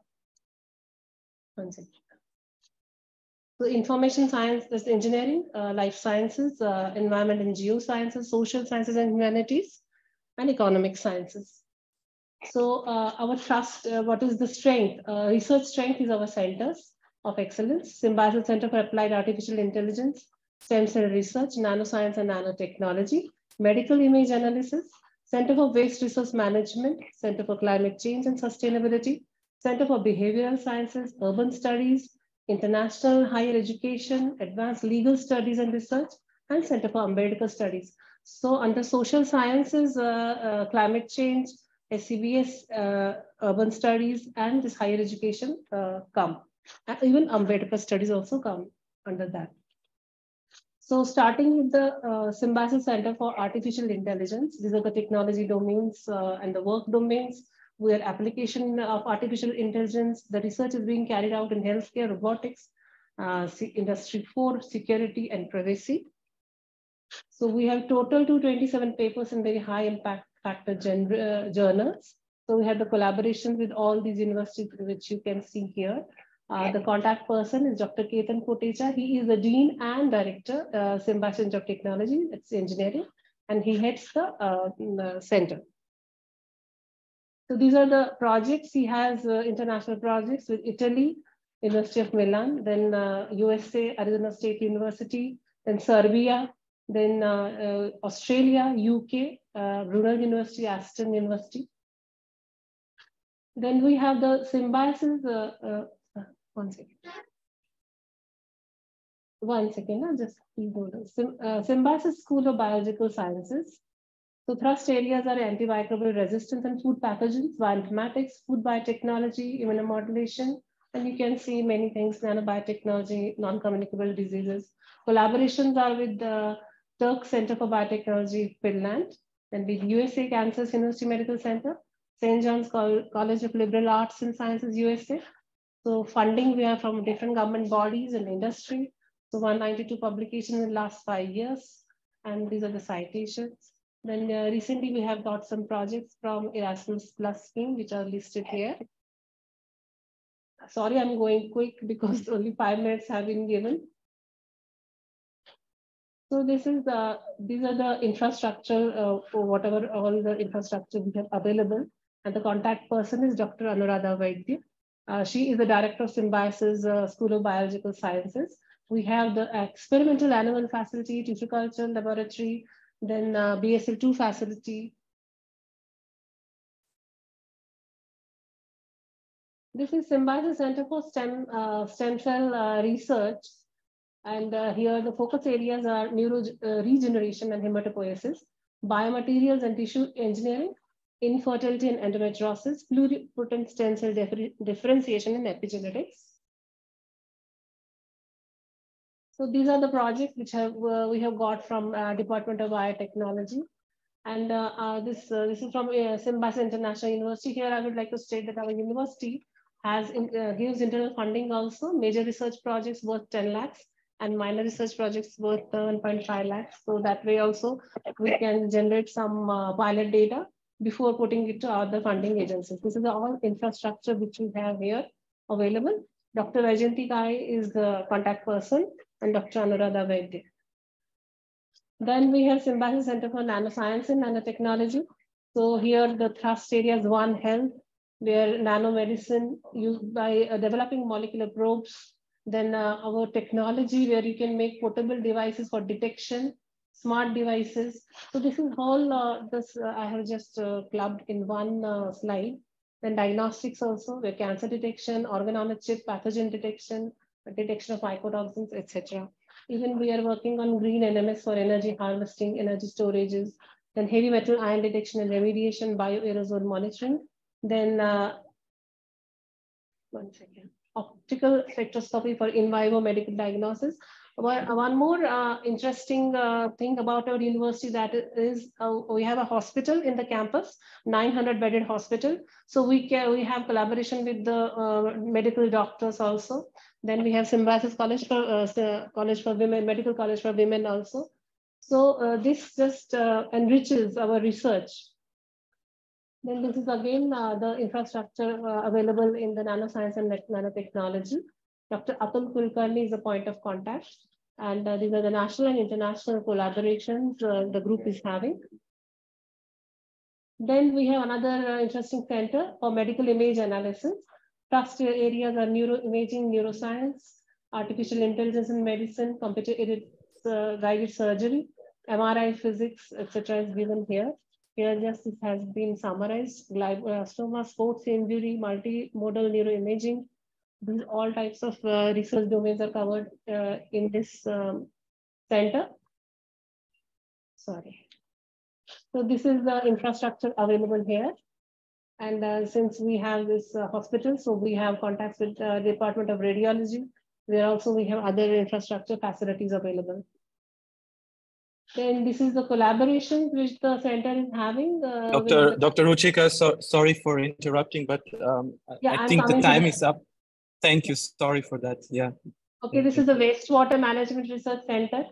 So information science is engineering, life sciences, environment and geosciences, social sciences and humanities, and economic sciences. So our trust, what is the strength? Research strength is our centers of excellence. Symbiosis Center for Applied Artificial Intelligence, Stem Cell Research, Nanoscience and Nanotechnology, Medical Image Analysis, Center for Waste Resource Management, Center for Climate Change and Sustainability, Center for Behavioral Sciences, Urban Studies, International Higher Education, Advanced Legal Studies and Research, and Center for Ambedkar Studies. So under social sciences, climate change, SCBS, urban studies, and this higher education come. Even Ambedkar studies also come under that. So starting with the Symbiosis Center for Artificial Intelligence, these are the technology domains and the work domains where application of artificial intelligence, the research is being carried out in healthcare, robotics, Industry 4, security and privacy. So we have total 227 papers in very high impact factor journals. So we have the collaboration with all these universities, which you can see here. The contact person is Dr. Ketan Kotecha. He is the Dean and Director, Symbiosis of Technology, it's engineering, and he heads the center. So these are the projects. He has international projects with Italy, University of Milan, then USA, Arizona State University, then Serbia, then Australia, UK, Brunel University, Aston University. Then we have the Symbiosis, one second, I'll just keep going. Symbiosis School of Biological Sciences. So thrust areas are antimicrobial resistance and food pathogens, bioinformatics, food biotechnology, immunomodulation, and you can see many things, nanobiotechnology, non-communicable diseases. Collaborations are with the Turk Center for Biotechnology, Finland, and with USA Kansas University Medical Center, St. John's College of Liberal Arts and Sciences, USA. So funding we have from different government bodies and industry. So 192 publications in the last 5 years, and these are the citations. Then recently we have got some projects from Erasmus Plus scheme, which are listed here. Sorry, I'm going quick because only 5 minutes have been given. So this is these are the infrastructure for whatever all the infrastructure we have available. And the contact person is Dr. Anuradha Vaidya. She is the Director of Symbiosis School of Biological Sciences. We have the experimental animal facility, tissue culture laboratory, then BSL2 facility. This is Symbiosis Center for Stem Cell Research. And here the focus areas are regeneration and hematopoiesis, biomaterials and tissue engineering, infertility and endometriosis, pluripotent stem cell differentiation and epigenetics. So these are the projects which we have got from Department of Biotechnology. And this is from Symbiosis International University. Here I would like to state that our university gives internal funding also, major research projects worth 10 lakhs and minor research projects worth 1.5 lakhs. So that way also we can generate some pilot data before putting it to other funding agencies. This is all infrastructure which we have here available. Dr. Vaijayanti Kai is the contact person and Dr. Anuradha Vaidya. Then we have Symbiosis Center for Nanoscience and Nanotechnology. So here the thrust area is One Health, where nanomedicine used by developing molecular probes. Then our technology where you can make portable devices for detection, smart devices. So this is all I have just clubbed in one slide. Then diagnostics also, where cancer detection, organ on a chip, pathogen detection, detection of mycotoxins, etc. Even we are working on green NMS for energy harvesting, energy storages, then heavy metal ion detection and remediation, bioaerosol monitoring. Then one second, optical spectroscopy for in vivo medical diagnosis. One more interesting thing about our university that is we have a hospital in the campus, 900 bedded hospital. So we have collaboration with the medical doctors also. Then we have Symbiosis College for Women, Medical College for Women also. So this just enriches our research. Then this is again the infrastructure available in the nanoscience and nanotechnology. Dr. Atul Kulkarni is a point of contact. And these are the national and international collaborations the group is having. Then we have another interesting center for medical image analysis. Trust areas are neuroimaging, neuroscience, artificial intelligence in medicine, computer-aided guided surgery, MRI physics, etc. is given here. Here just this has been summarized. Glioblastoma, sports injury, multimodal neuroimaging. These all types of research domains are covered in this center. Sorry. So this is the infrastructure available here. And since we have this hospital, so we have contacts with Department of Radiology, where also we have other infrastructure facilities available. Then this is the collaboration which the center is having.
Dr. Ruchika, sorry for interrupting, but I think the time is up. Thank you. Sorry for that. Yeah.
Okay, this is the Wastewater Management Research Center.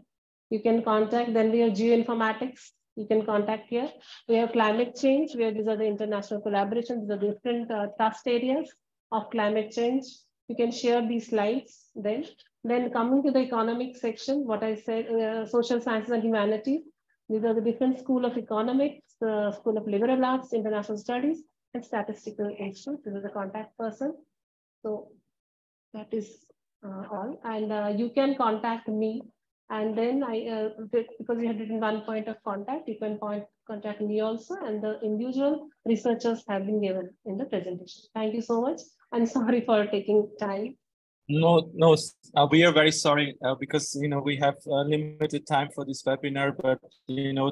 You can contact. Then we have geoinformatics. You can contact here. We have climate change, where these are the international collaborations, the different trust areas of climate change. You can share these slides then. Then coming to the economic section, what I said, social sciences and humanities. These are the different school of economics, the school of liberal arts, international studies, and statistical institute. This is the contact person. So that is all. And you can contact me. And then because you had written one point of contact, you can contact me also. And the individual researchers have been given in the presentation. Thank you so much. I'm sorry for taking time.
No, we are very sorry because we have limited time for this webinar, but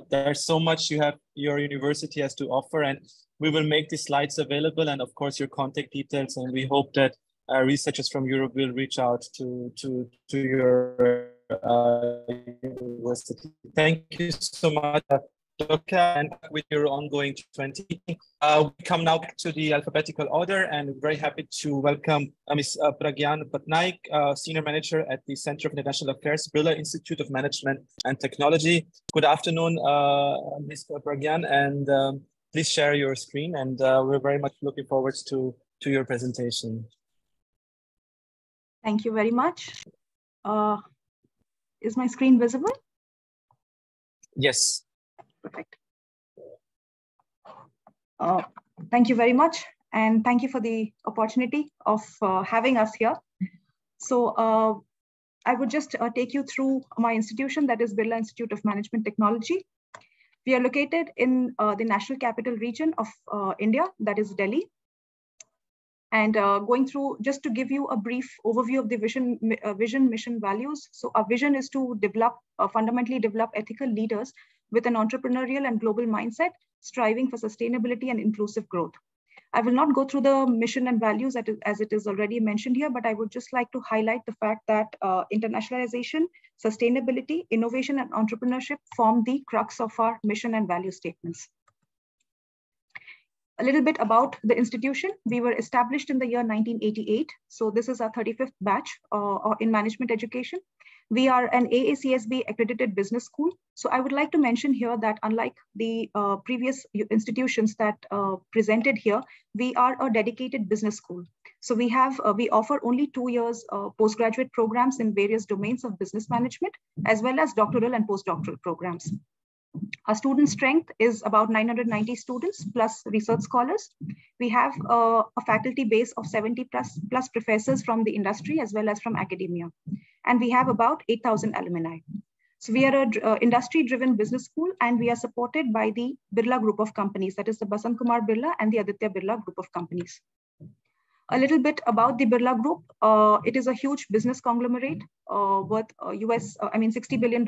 there's so much your university has to offer, and we will make the slides available, and of course your contact details, and we hope that researchers from Europe will reach out to your university. Thank you so much, Dr. and with your ongoing 20. We come now to the alphabetical order, and we're very happy to welcome Ms. Pragyan Patnaik, Senior Manager at the Center of International Affairs, Birla Institute of Management and Technology. Good afternoon, Ms. Pragyan, and please share your screen, and we're very much looking forward to your presentation.
Thank you very much. Is my screen visible?
Yes.
Perfect. Thank you very much. And thank you for the opportunity of having us here. So I would just take you through my institution, that is Birla Institute of Management Technology. We are located in the National Capital Region of India, that is Delhi. And going through, just to give you a brief overview of the vision, mission, values. So our vision is to fundamentally develop ethical leaders with an entrepreneurial and global mindset, striving for sustainability and inclusive growth. I will not go through the mission and values as it is already mentioned here, but I would just like to highlight the fact that internationalization, sustainability, innovation, and entrepreneurship form the crux of our mission and value statements. A little bit about the institution. We were established in the year 1988. So this is our 35th batch in management education. We are an AACSB accredited business school. So I would like to mention here that unlike the previous institutions that presented here, we are a dedicated business school. So we offer only 2 years postgraduate programs in various domains of business management, as well as doctoral and postdoctoral programs. Our student strength is about 990 students plus research scholars. We have a faculty base of 70 plus professors from the industry as well as from academia. And we have about 8,000 alumni. So we are an industry-driven business school, and we are supported by the Birla Group of companies, that is the Basant Kumar Birla and the Aditya Birla Group of companies. A little bit about the Birla Group. It is a huge business conglomerate worth $60 billion,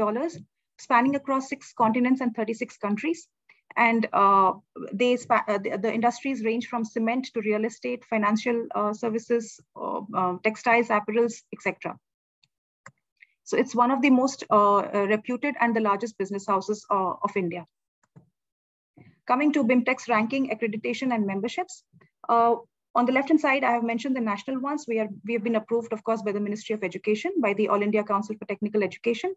spanning across 6 continents and 36 countries. And the industries range from cement to real estate, financial services, textiles, apparels, etc. So it's one of the most reputed and the largest business houses of India. Coming to BIMTech's ranking, accreditation, and memberships. On the left-hand side, I have mentioned the national ones. We have been approved, of course, by the Ministry of Education, by the All India Council for Technical Education,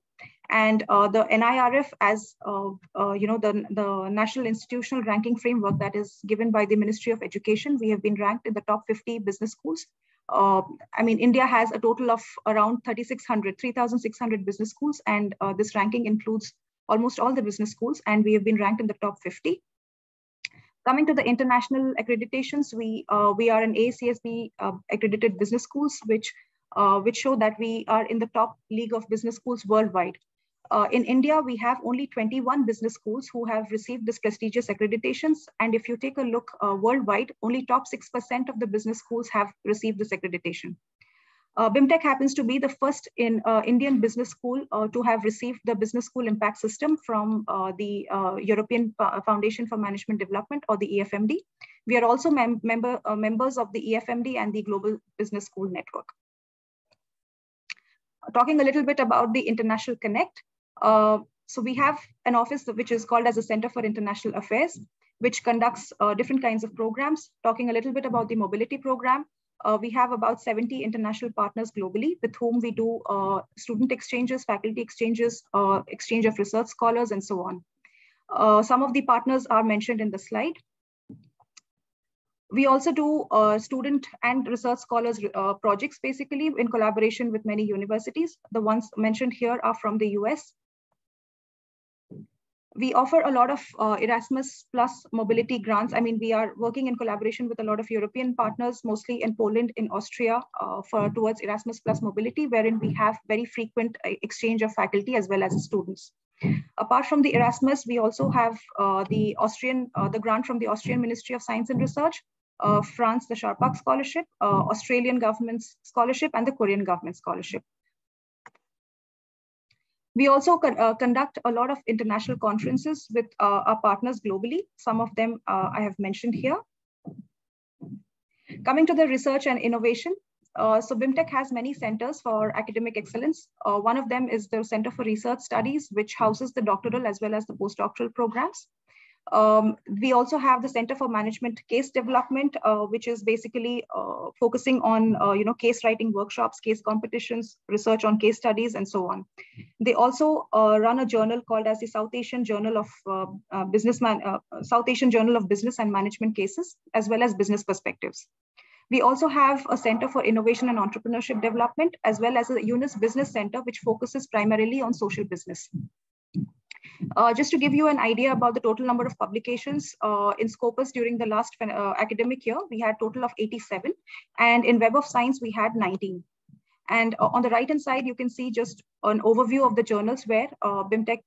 and the NIRF as the National Institutional Ranking Framework that is given by the Ministry of Education. We have been ranked in the top 50 business schools I mean, India has a total of around 3,600 business schools, and this ranking includes almost all the business schools, and we have been ranked in the top 50. Coming to the international accreditations, we are an ACSB accredited business schools, which show that we are in the top league of business schools worldwide. In India, we have only 21 business schools who have received this prestigious accreditations. And if you take a look worldwide, only top 6% of the business schools have received this accreditation. BIMTech happens to be the first Indian business school to have received the Business School Impact System from the European Foundation for Management Development, or the EFMD. We are also members of the EFMD and the Global Business School Network. Talking a little bit about the International Connect. So we have an office which is called as a Center for International Affairs, which conducts different kinds of programs. Talking a little bit about the mobility program, we have about 70 international partners globally with whom we do student exchanges, faculty exchanges, exchange of research scholars, and so on. Some of the partners are mentioned in the slide. We also do student and research scholars projects, basically in collaboration with many universities. The ones mentioned here are from the US. We offer a lot of Erasmus Plus mobility grants. I mean, we are working in collaboration with a lot of European partners, mostly in Poland, in Austria, towards Erasmus Plus mobility, wherein we have very frequent exchange of faculty as well as students. Apart from the Erasmus, we also have the grant from the Austrian Ministry of Science and Research, France, the Sharpak Scholarship, Australian government's scholarship, and the Korean government scholarship. We also conduct a lot of international conferences with our partners globally. Some of them I have mentioned here. Coming to the research and innovation. So BIMTech has many centers for academic excellence. One of them is the Center for Research Studies, which houses the doctoral as well as the postdoctoral programs. We also have the Center for Management Case Development, which is basically focusing on case writing workshops, case competitions, research on case studies, and so on. They also run a journal called as the South Asian Journal of South Asian Journal of Business and Management Cases, as well as Business Perspectives. We also have a Center for Innovation and Entrepreneurship Development, as well as a UNIS Business Center, which focuses primarily on social business. Just to give you an idea about the total number of publications in Scopus during the last academic year, we had a total of 87. And in Web of Science, we had 19. And on the right-hand side, you can see just an overview of the journals where BIMTech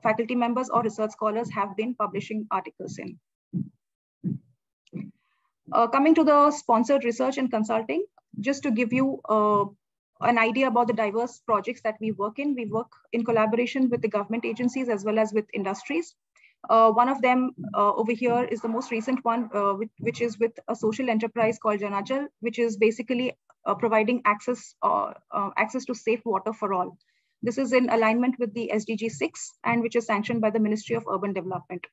faculty members or research scholars have been publishing articles in. Coming to the sponsored research and consulting, just to give you an idea about the diverse projects that we work in collaboration with the government agencies as well as with industries. One of them over here is the most recent one, which is with a social enterprise called Janajal, which is basically providing access to safe water for all. This is in alignment with the SDG 6 and which is sanctioned by the Ministry of Urban Development.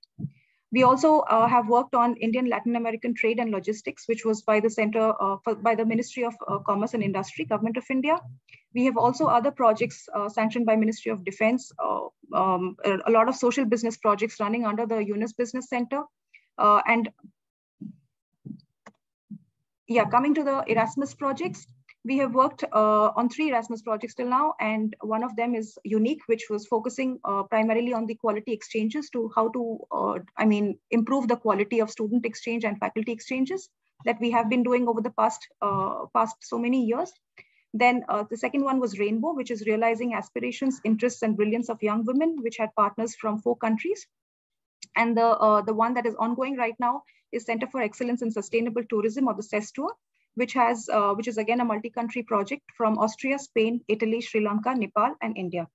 We also have worked on Indian Latin American trade and logistics, which was by the by the Ministry of Commerce and Industry, Government of India. We have also other projects sanctioned by Ministry of Defense, a lot of social business projects running under the UNIS Business Center. And yeah, coming to the Erasmus projects, we have worked on 3 Erasmus projects till now, and one of them is Unique, which was focusing primarily on the quality exchanges to how to, improve the quality of student exchange and faculty exchanges that we have been doing over the past so many years. Then the second one was Rainbow, which is realizing aspirations, interests, and brilliance of young women, which had partners from 4 countries. And the one that is ongoing right now is Center for Excellence in Sustainable Tourism, or the CES Tour, which is again a multi-country project from Austria, Spain, Italy, Sri Lanka, Nepal, and India.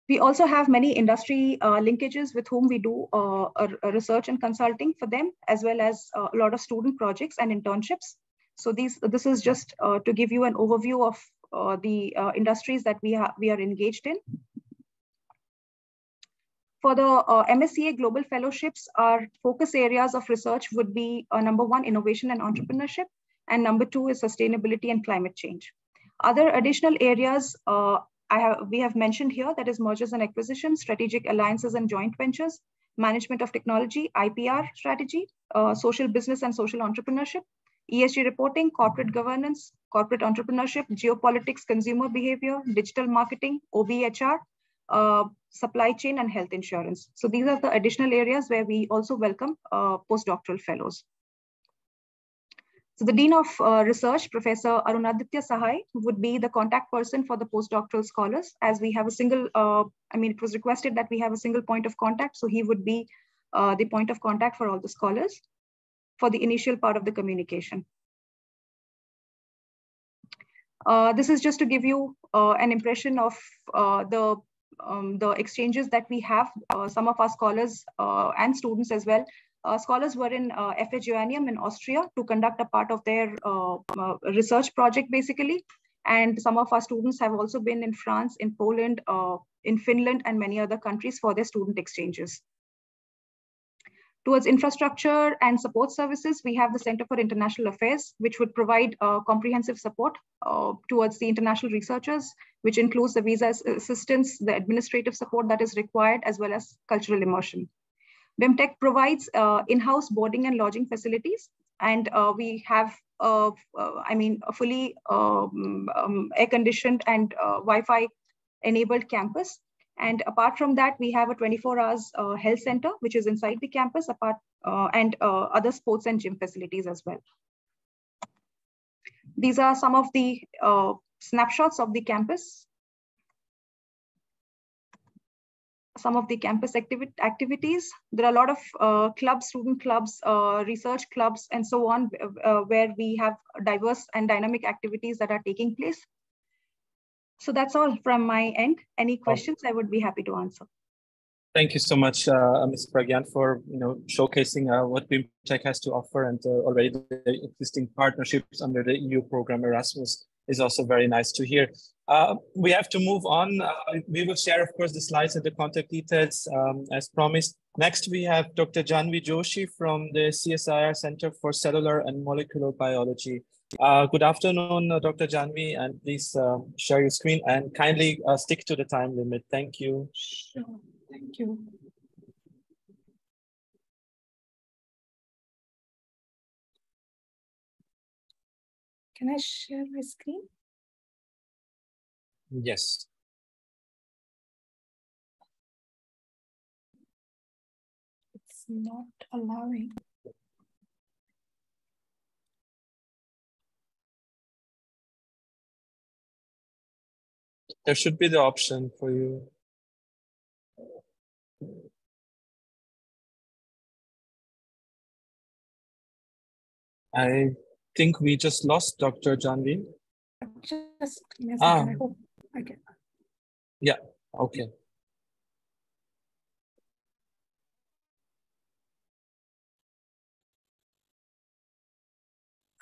We also have many industry linkages with whom we do a research and consulting for them, as well as a lot of student projects and internships. So this is just to give you an overview of the industries that we are engaged in. For the MSCA Global Fellowships, our focus areas of research would be number 1, innovation and entrepreneurship, and number 2 is sustainability and climate change. Other additional areas we have mentioned here, that is mergers and acquisitions, strategic alliances and joint ventures, management of technology, IPR strategy, social business and social entrepreneurship, ESG reporting, corporate governance, corporate entrepreneurship, geopolitics, consumer behavior, digital marketing, OBHR, supply chain, and health insurance. So these are the additional areas where we also welcome postdoctoral fellows. So the Dean of Research, Professor Arunaditya Sahai, would be the contact person for the postdoctoral scholars, as we have a single, it was requested that we have a single point of contact. So he would be the point of contact for all the scholars for the initial part of the communication. This is just to give you an impression of the exchanges that we have. Some of our scholars and students as well. Scholars were in FH Joanneum in Austria to conduct a part of their research project, basically. And some of our students have also been in France, in Poland, in Finland, and many other countries for their student exchanges. Towards infrastructure and support services, we have the Center for International Affairs, which would provide comprehensive support towards the international researchers, which includes the visa assistance, the administrative support that is required, as well as cultural immersion. BIMTech provides in-house boarding and lodging facilities, and we have a fully air-conditioned and Wi-Fi enabled campus. And apart from that, we have a 24 hours health center, which is inside the campus, and other sports and gym facilities as well. These are some of the snapshots of the campus. Some of the campus activities. There are a lot of clubs, student clubs, research clubs, and so on, where we have diverse and dynamic activities that are taking place. So that's all from my end. Any questions, I would be happy to answer.
Thank you so much, Ms. Pragyan, for showcasing what BIMTech has to offer, and already the existing partnerships under the EU program Erasmus is also very nice to hear. We have to move on. We will share, of course, the slides and the contact details as promised. Next, we have Dr. Janvi Joshi from the CSIR Center for Cellular and Molecular Biology. Good afternoon, Dr. Janvi, and please share your screen and kindly stick to the time limit. Thank you.
Sure. Thank you. Can I share my screen?
Yes.
It's not allowing.
There should be the option for you. I think we just lost Dr. Janvi.
Just give me a second. I hope I can.
Yeah, okay.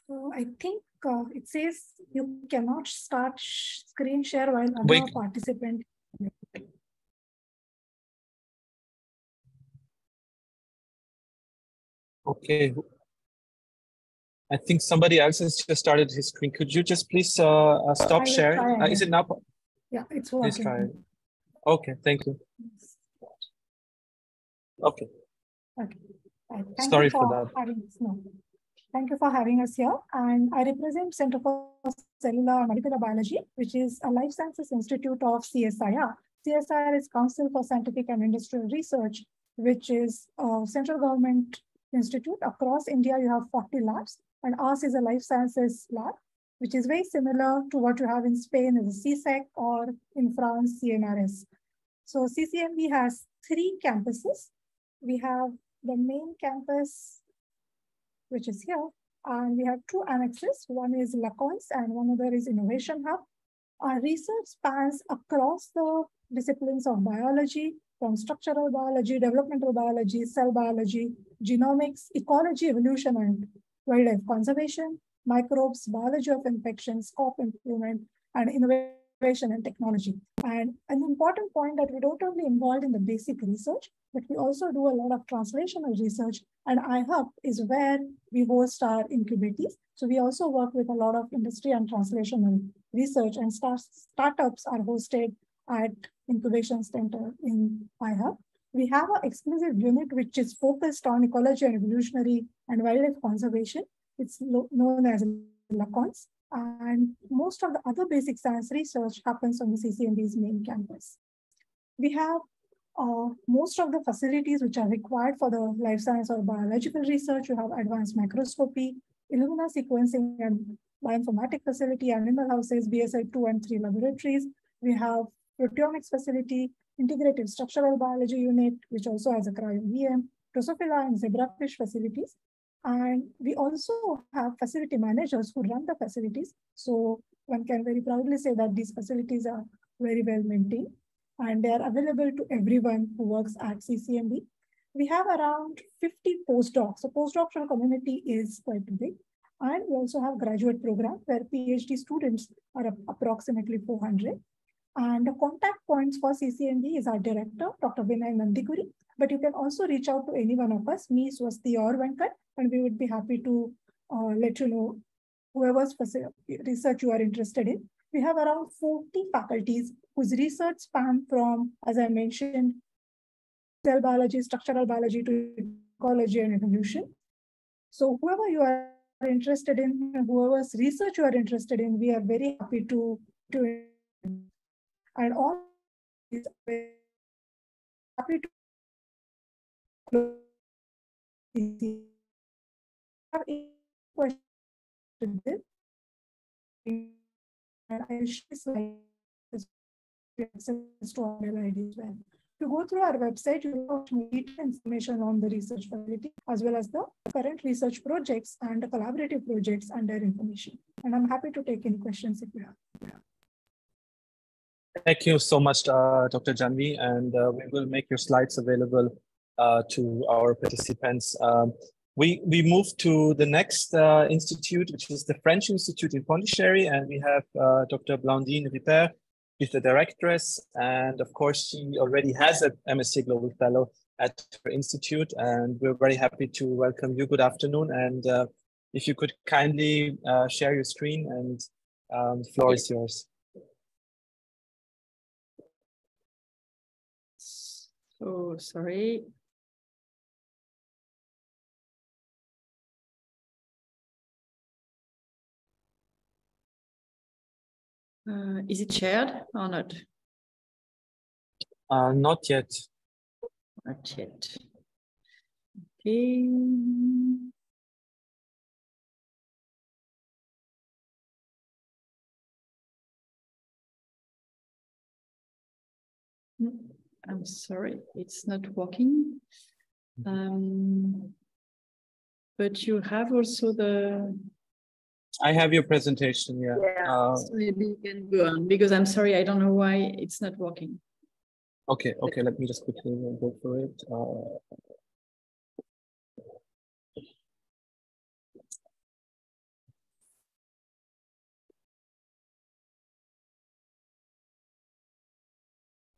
So I think it says you cannot start screen share while other participant.
Okay. I think somebody else has just started his screen. Could you just please stop sharing? Is it now?
Yeah, it's working.
Please try it. Okay, thank you. Okay.
Okay.
Sorry for that.
Thank you for having us here. And I represent Center for Cellular and Molecular Biology, which is a life sciences institute of CSIR. CSIR is Council for Scientific and Industrial Research, which is a central government institute. Across India, you have 40 labs, and ours is a life sciences lab, which is very similar to what you have in Spain as a CSEC, or in France, CNRS. So CCMB has 3 campuses. We have the main campus, which is here, and we have 2 annexes. One is Lacoins and one other is Innovation Hub. Our research spans across the disciplines of biology, from structural biology, developmental biology, cell biology, genomics, ecology, evolution, and wildlife conservation, microbes, biology of infections, crop improvement, and innovation and technology. And an important point that we don't only involved in the basic research, but we also do a lot of translational research, and iHub is where we host our incubators. So we also work with a lot of industry and translational research, and startups are hosted at Incubation Center in iHub. We have an exclusive unit which is focused on ecology and evolutionary and wildlife conservation. It's known as LACONS. And most of the other basic science research happens on the CCMB's main campus. We have most of the facilities which are required for the life science or biological research. You have advanced microscopy, Illumina sequencing and bioinformatics facility, animal houses, BSI 2 and 3 laboratories. We have proteomics facility, integrative structural biology unit, which also has a cryo-VM, Drosophila and zebrafish facilities. And we also have facility managers who run the facilities. So one can very proudly say that these facilities are very well maintained and they are available to everyone who works at CCMB. We have around 50 postdocs. So postdoctoral community is quite big. And we also have graduate program where PhD students are approximately 400. And the contact points for CCMB is our director, Dr. Vinay Nandikuri. But you can also reach out to any one of us, me, Swasti or Venkat, and we would be happy to let you know whoever's research you are interested in. We have around 40 faculties whose research span from, as I mentioned, cell biology, structural biology to ecology and evolution. So whoever you are interested in, whoever's research you are interested in, we are very happy to and all is happy to have a question and I share slides access to our mail ID as well. To go through our website, you will have detailed information on the research facility as well as the current research projects and the collaborative projects and their information. And I'm happy to take any questions if you have.
Thank you so much, Dr. Janvi, and we will make your slides available to our participants. We move to the next institute, which is the French Institute in Pondicherry, and we have Dr. Blandine Ripper, she's the directress, and of course she already has an MSc Global Fellow at her institute, and we're very happy to welcome you. Good afternoon, and if you could kindly share your screen, and the floor is yours.
Oh, sorry. Is it shared or not?
Not yet.
Not yet. Okay. I'm sorry, it's not working. But you have also the...
I have your presentation, yeah.
So maybe you can go on, because I'm sorry, I don't know why it's not working.
Okay, let me just quickly go through it.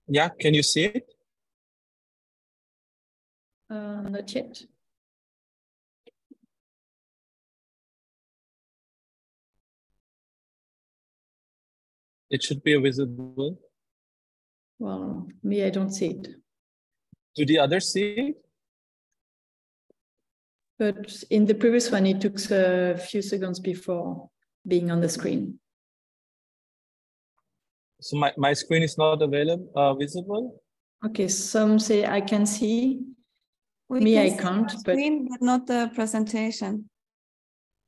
Yeah, can you see it?
Not yet.
It should be visible.
Well, me, I don't see it.
Do the others see it?
But in the previous one, it took a few seconds before being on the screen.
So my screen is not available, visible?
Okay, some say I can see. I can't.
Screen, but not the presentation.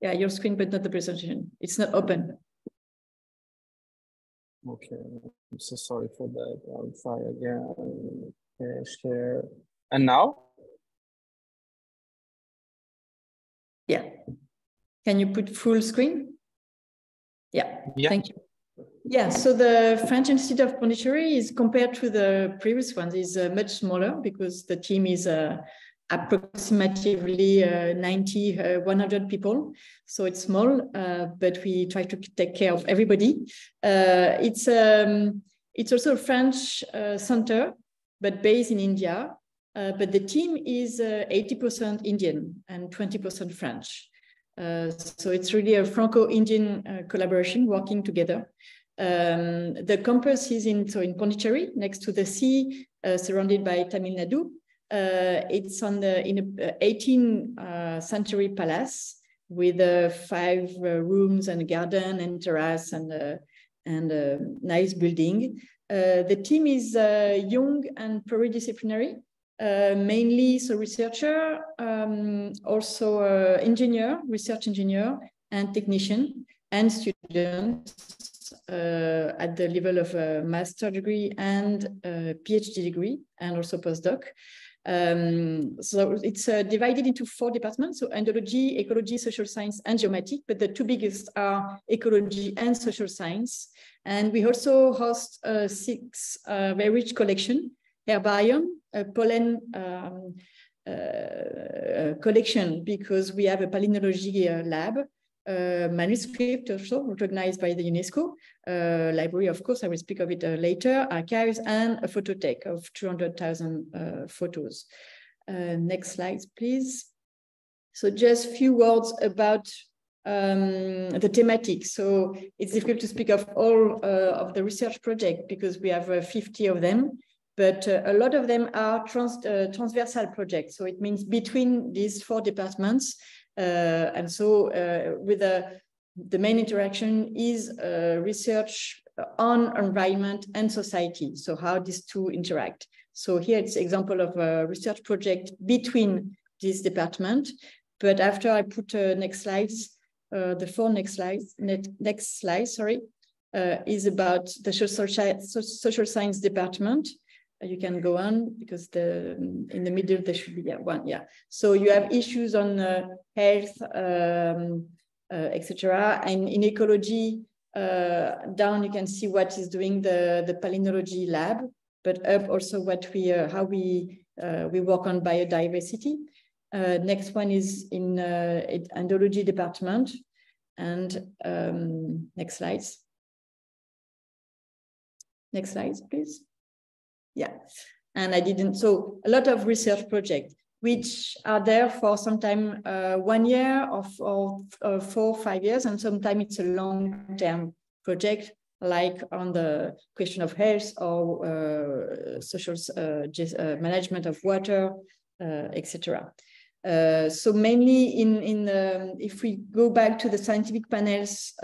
Yeah, your screen, but not the presentation. It's not open.
Okay, I'm so sorry for that. I'll try again. Okay, share. And now?
Yeah. Can you put full screen? Yeah. Thank you. Yeah, so the French Institute of Pondicherry is, compared to the previous ones, is much smaller because the team is approximately 100 people. So it's small, but we try to take care of everybody. It's also a French center, but based in India. But the team is 80% Indian and 20% French. So it's really a Franco-Indian collaboration working together. The campus is in Pondicherry, next to the sea, surrounded by Tamil Nadu. It's in an 18th century palace with 5 rooms and a garden and terrace and a nice building. The team is young and pluridisciplinary, mainly researcher, also engineer, research engineer, and technician, and students at the level of a master degree and a PhD degree, and also postdoc. So it's divided into 4 departments, so Andrology, Ecology, Social Science, and Geomatic, but the 2 biggest are Ecology and Social Science. And we also host 6 very rich collection, Herbium, pollen collection, because we have a palynology lab, manuscript also recognized by the UNESCO, library, of course, I will speak of it later, archives, and a photothèque of 200,000 photos. Next slide, please. So just a few words about the thematic. So it's difficult to speak of all of the research project because we have 50 of them, but a lot of them are transversal projects. So it means between these 4 departments. And so with the main interaction is research on environment and society. So how these 2 interact. So here it's an example of a research project between this department. But after I put next slides, the 4 next slides, next slide, sorry, is about the social science department. You can go on because in the middle there should be one. Yeah. So you have issues on health, etc. And in ecology, down you can see what is doing the palynology lab, but up also what how we work on biodiversity. Next one is in Andrology department, and next slides. Next slides, please. Yeah, and I didn't, so a lot of research projects, which are there for sometime 1 year or 4 or 5 years, and sometimes it's a long-term project, like on the question of health or social management of water, etc. So mainly if we go back to the scientific panels,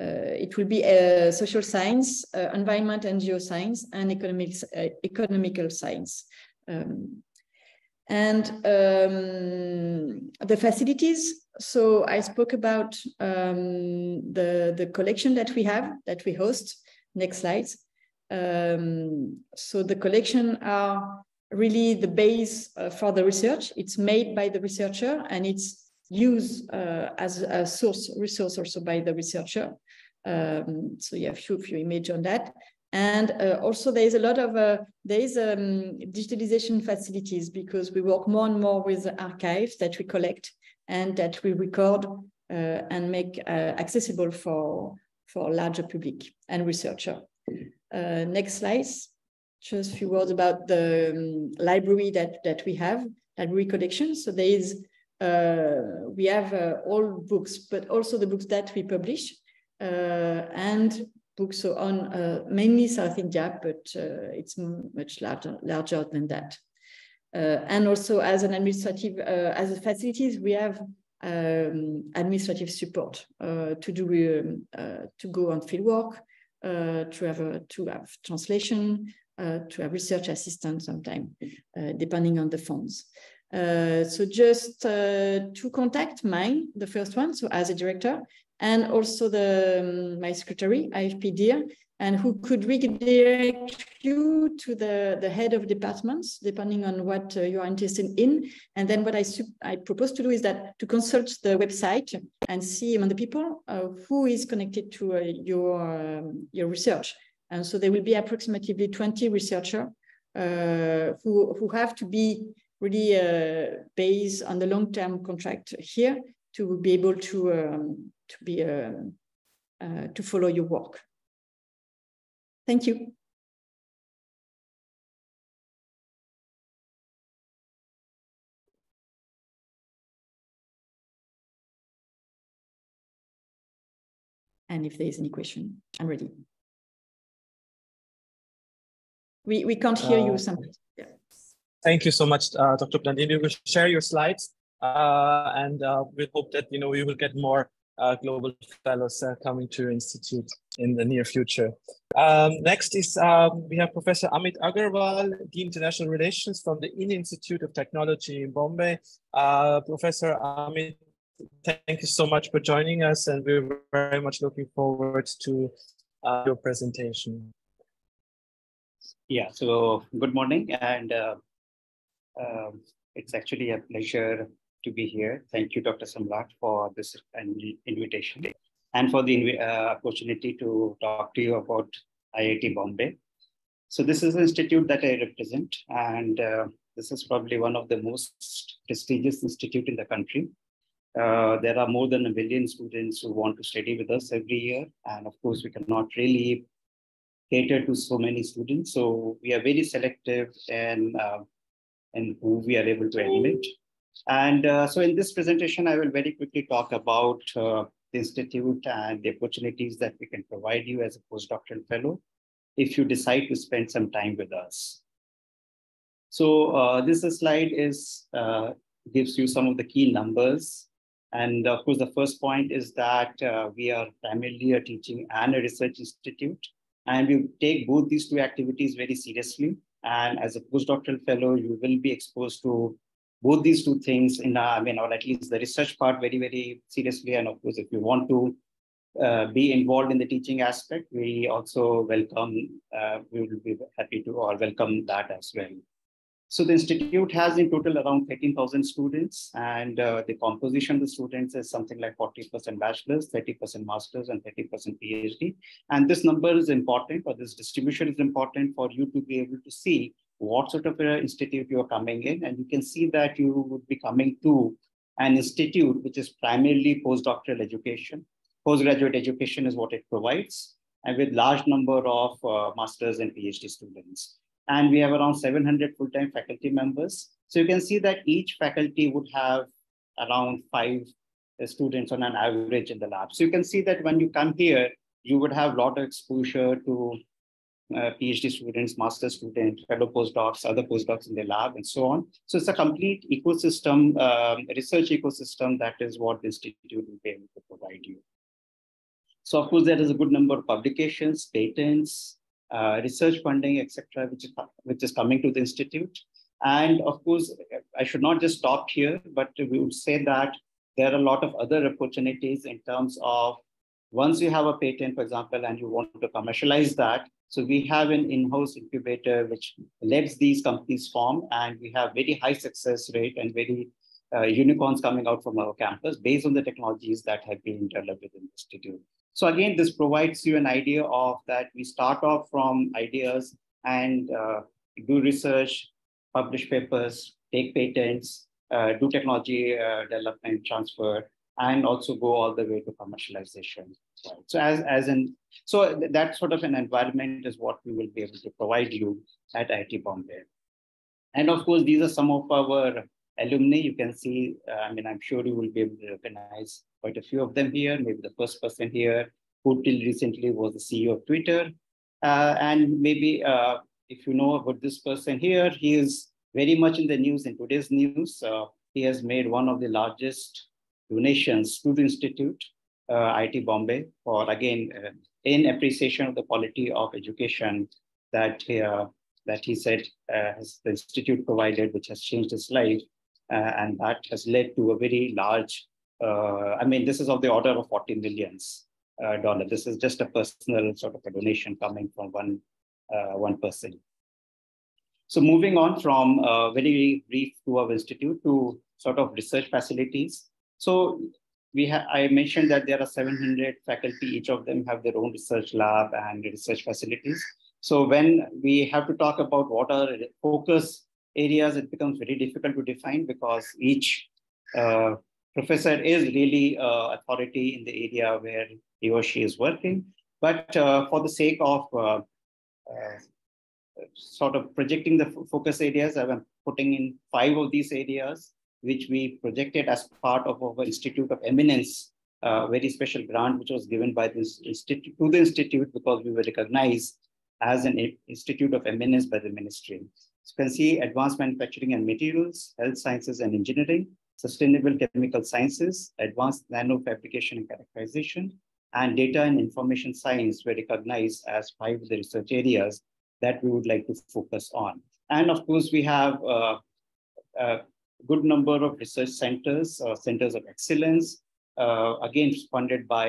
it will be social science, environment and geoscience, and economical science. And the facilities, so I spoke about the collection that we have, that we host. Next slides. So the collection are really the base for the research. It's made by the researcher and it's used as a resource also by the researcher. So you have a few images on that. And also there is a lot of, digitalization facilities because we work more and more with archives that we collect and that we record and make accessible for larger public and researcher. Next slides. Just a few words about the library that we have, library collection. So there is, we have all books, but also the books that we publish and books on mainly South India, but it's much larger than that. And also as an administrative, as a facilities, we have administrative support to go on field work, to have translation, to have research assistance sometimes, depending on the funds. So just to contact mine, the first one, so as a director, and also my secretary, IFP Dear, and who could redirect you to the head of departments, depending on what you are interested in. And then what I propose to do is that to consult the website and see among the people who is connected to your research. And so there will be approximately 20 researchers who have to be really based on the long-term contract here to be able to follow your work. Thank you. And if there is any question, I'm ready. We can't hear you sometimes. Yeah.
Thank you so much, Dr. Blandini. You will share your slides. and we hope that we will get more global fellows coming to your institute in the near future. Next is we have Professor Amit Agarwal, Dean International Relations from the Indian Institute of Technology in Bombay. Professor Amit, thank you so much for joining us, and we're very much looking forward to your presentation.
Yeah, so good morning, and it's actually a pleasure to be here. Thank you, Dr. Samrat, for this invitation and for the opportunity to talk to you about IIT Bombay. So this is an institute that I represent, and this is probably one of the most prestigious institutes in the country. There are more than 1 million students who want to study with us every year. And of course, we cannot really cater to so many students. So we are very selective in who we are able to admit. And so in this presentation, I will very quickly talk about the institute and the opportunities that we can provide you as a postdoctoral fellow if you decide to spend some time with us. So this slide gives you some of the key numbers. And of course, the first point is that we are primarily a teaching and a research institute. And we take both these two activities very seriously. And as a postdoctoral fellow, you will be exposed to both these two things or at least the research part very, very seriously. And of course, if you want to be involved in the teaching aspect, we also welcome, we will be happy to or welcome that as well. So the institute has in total around 13,000 students, and the composition of the students is something like 40% bachelor's, 30% master's, and 30% PhD. And this number is important, or this distribution is important for you to be able to see what sort of an institute you are coming in. And you can see that you would be coming to an institute which is primarily postdoctoral education. Postgraduate education is what it provides, and with large number of master's and PhD students. And we have around 700 full-time faculty members. So you can see that each faculty would have around 5 students on an average in the lab. So you can see that when you come here, you would have a lot of exposure to PhD students, master students, fellow postdocs, other postdocs in the lab, and so on. So it's a complete ecosystem, research ecosystem. That is what the institute will be able to provide you. So of course, there is a good number of publications, patents, research funding, etc., which is coming to the institute. And of course, I should not just stop here, but we would say that there are a lot of other opportunities in terms of once you have a patent, for example, and you want to commercialize that. So we have an in-house incubator which lets these companies form, and we have very high success rate and very unicorns coming out from our campus based on the technologies that have been developed within the institute. So again, this provides you an idea of that we start off from ideas and do research, publish papers, take patents, do technology development, transfer, and also go all the way to commercialization. Right. So that sort of an environment is what we will be able to provide you at IIT Bombay. And of course, these are some of our alumni. You can see, I'm sure you will be able to recognize quite a few of them here. Maybe the first person here who till recently was the CEO of Twitter. And maybe if you know about this person here, he is very much in the news, in today's news. He has made one of the largest donations to the Institute, IIT Bombay, for again, in appreciation of the quality of education that he said has the Institute provided, which has changed his life. And that has led to a very large, this is of the order of $40 million. This is just a personal sort of a donation coming from one person. So moving on from very brief to our institute to sort of research facilities. So I mentioned that there are 700 faculty, each of them have their own research lab and research facilities. So when we have to talk about what are focus areas, it becomes very difficult to define because each professor is really authority in the area where he or she is working. But for the sake of sort of projecting the focus areas, I'm putting in 5 of these areas, which we projected as part of our Institute of Eminence, very special grant, which was given by this institute to the institute because we were recognized as an Institute of Eminence by the ministry. So you can see advanced manufacturing and materials, health sciences and engineering, sustainable chemical sciences, advanced nanofabrication and characterization, and data and information science were recognized as 5 of the research areas that we would like to focus on. And of course, we have a good number of research centers, centers of excellence, again, funded by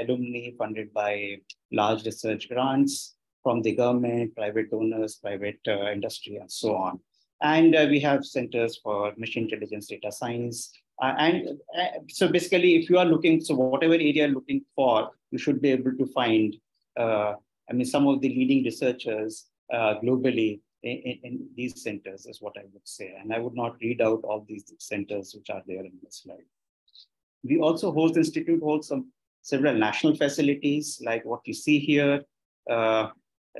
alumni, funded by large research grants from the government, private donors, private industry, and so on. And we have centers for machine intelligence, data science. So basically, if you are looking, so whatever area you're looking for, you should be able to find, some of the leading researchers globally in these centers is what I would say. And I would not read out all these centers which are there in this slide. We also host, the Institute holds several national facilities like what you see here,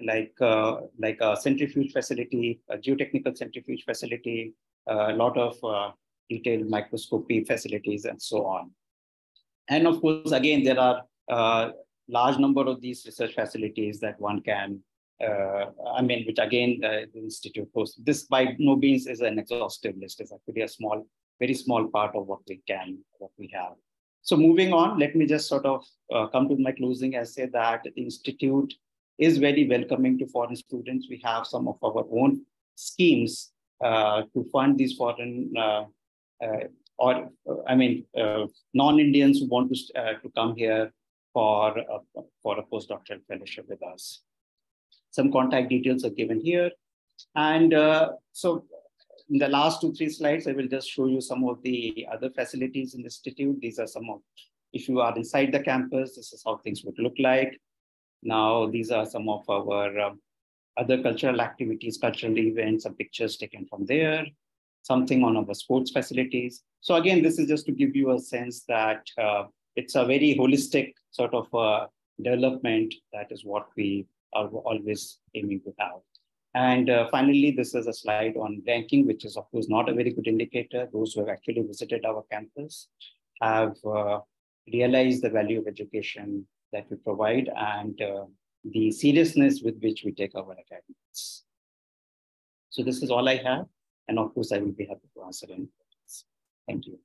like a centrifuge facility, a geotechnical centrifuge facility, a lot of detailed microscopy facilities, and so on. And of course, again, there are large number of these research facilities that one can, which again, the Institute hosts. This by no means is an exhaustive list. It's actually a very small part of what we have. So moving on, let me just sort of come to my closing and say that the Institute is very welcoming to foreign students. We have some of our own schemes to fund these foreign non-Indians who want to come here for a postdoctoral fellowship with us. Some contact details are given here. And so in the last 2-3 slides, I will just show you some of the other facilities in the Institute. These are some of, if you are inside the campus, this is how things would look like. Now, these are some of our other cultural activities, cultural events, some pictures taken from there, something on our sports facilities. So again, this is just to give you a sense that it's a very holistic sort of development. That is what we are always aiming to have. And finally, this is a slide on ranking, which is of course not a very good indicator. Those who have actually visited our campus have realized the value of education that we provide and the seriousness with which we take our academics. So this is all I have. And of course, I will be happy to answer any questions. Thank you.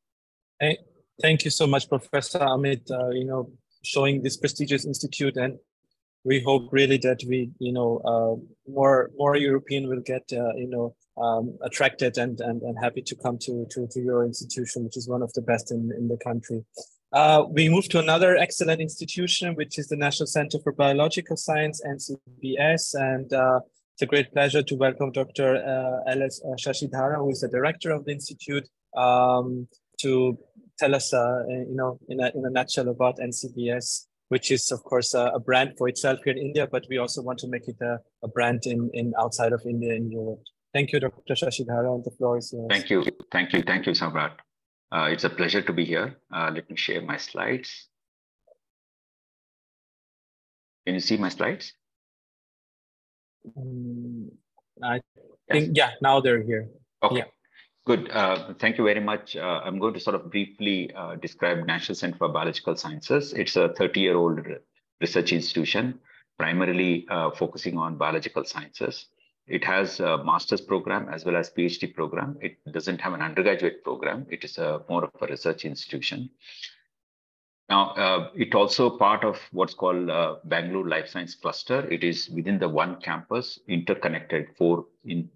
Hey, thank you so much, Professor Amit, showing this prestigious institute. And we hope really that we, more European will get, attracted and happy to come to your institution, which is one of the best in the country. We move to another excellent institution, which is the National Center for Biological Science, NCBS. And it's a great pleasure to welcome Dr. L.S. Shashidhara, who is the director of the institute, to tell us, in a nutshell about NCBS, which is, of course, a brand for itself here in India, but we also want to make it a brand in outside of India in Europe. Thank you, Dr. Shashidhara, and the floor is yours.
Thank you, Samrat. It's a pleasure to be here. Let me share my slides. Can you see my slides?
I think, yeah, now they're here.
Okay,
yeah.
Good. Thank you very much. I'm going to sort of briefly describe National Center for Biological Sciences. It's a 30-year-old research institution, primarily focusing on biological sciences. It has a master's program as well as PhD program. It doesn't have an undergraduate program. It is more of a research institution. Now, it also part of what's called Bangalore Life Science Cluster. It is within the one campus, interconnected 4